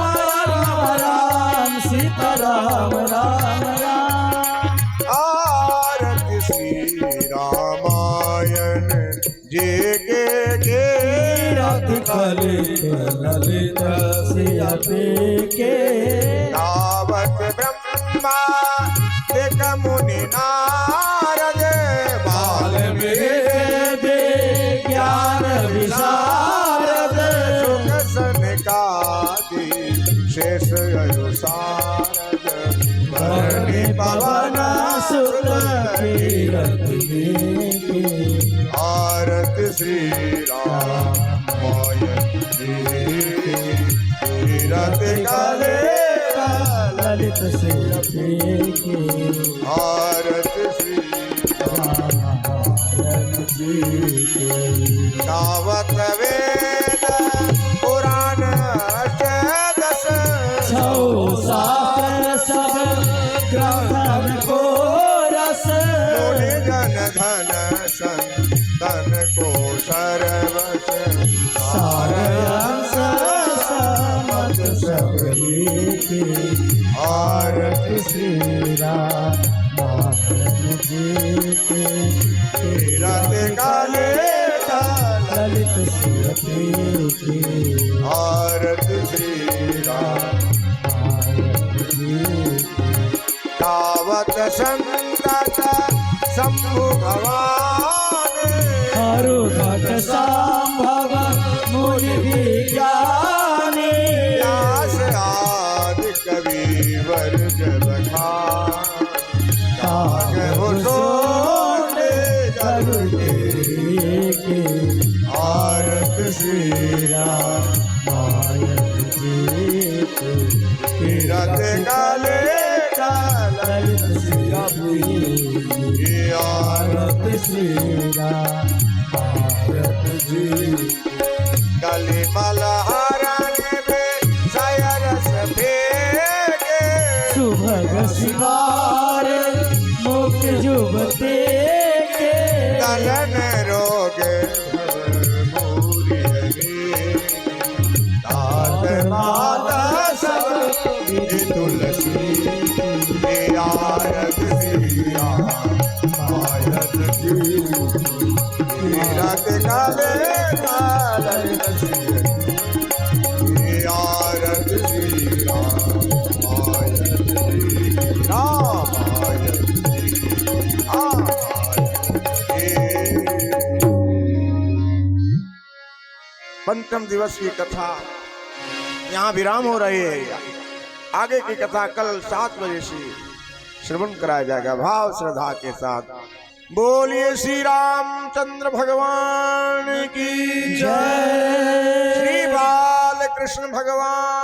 राम राम सीता राम राम राम, आरती श्री रामायण जी के रथ ललित ललित सियापे के, तावत ब्रह्मा देख मुनि नारद बाल वेद ज्ञान विशारद, सुख सनकादि शेष अनुसारद, भरणी पवन सुत कीरत देखे, आरती श्री रामायण जी तीरथ काले ललित सियापे के, आरती श्री रामायण जी के, दावत वेद पुराण अष्टदश, छौ शास्त्र सब ग्रंथन को सर्वस सारंस समत सबरी के आरत श्री राम महाराज जी के तीरथ काले ललित सुरती के आरत श्री राम महाराज जी तावत संतत शंभु भवान हरु घट संभव मुनि विज्ञानी व्यास आदि कवि वर्ग बखान काग भूषण करुणे के आरत श्री राम मायक जी के तीरथ काले ललित श्री आरत श्री राम भारत जी कली मलहरण में सयरस फेंके सुभग सिंगार मुख जुबते के कलन रोग तात माता सब तुलसी आरत श्री राम आरत जी तीरथ काले ललित श्री आरत श्री राम आरत श्री राम आरत पंचम दिवस की कथा यहाँ विराम हो रही है। आगे की कथा कल 7 बजे से श्रवण कराया जाएगा भाव श्रद्धा के साथ। बोलिए श्री रामचंद्र भगवान की जय श्री बाल कृष्ण भगवान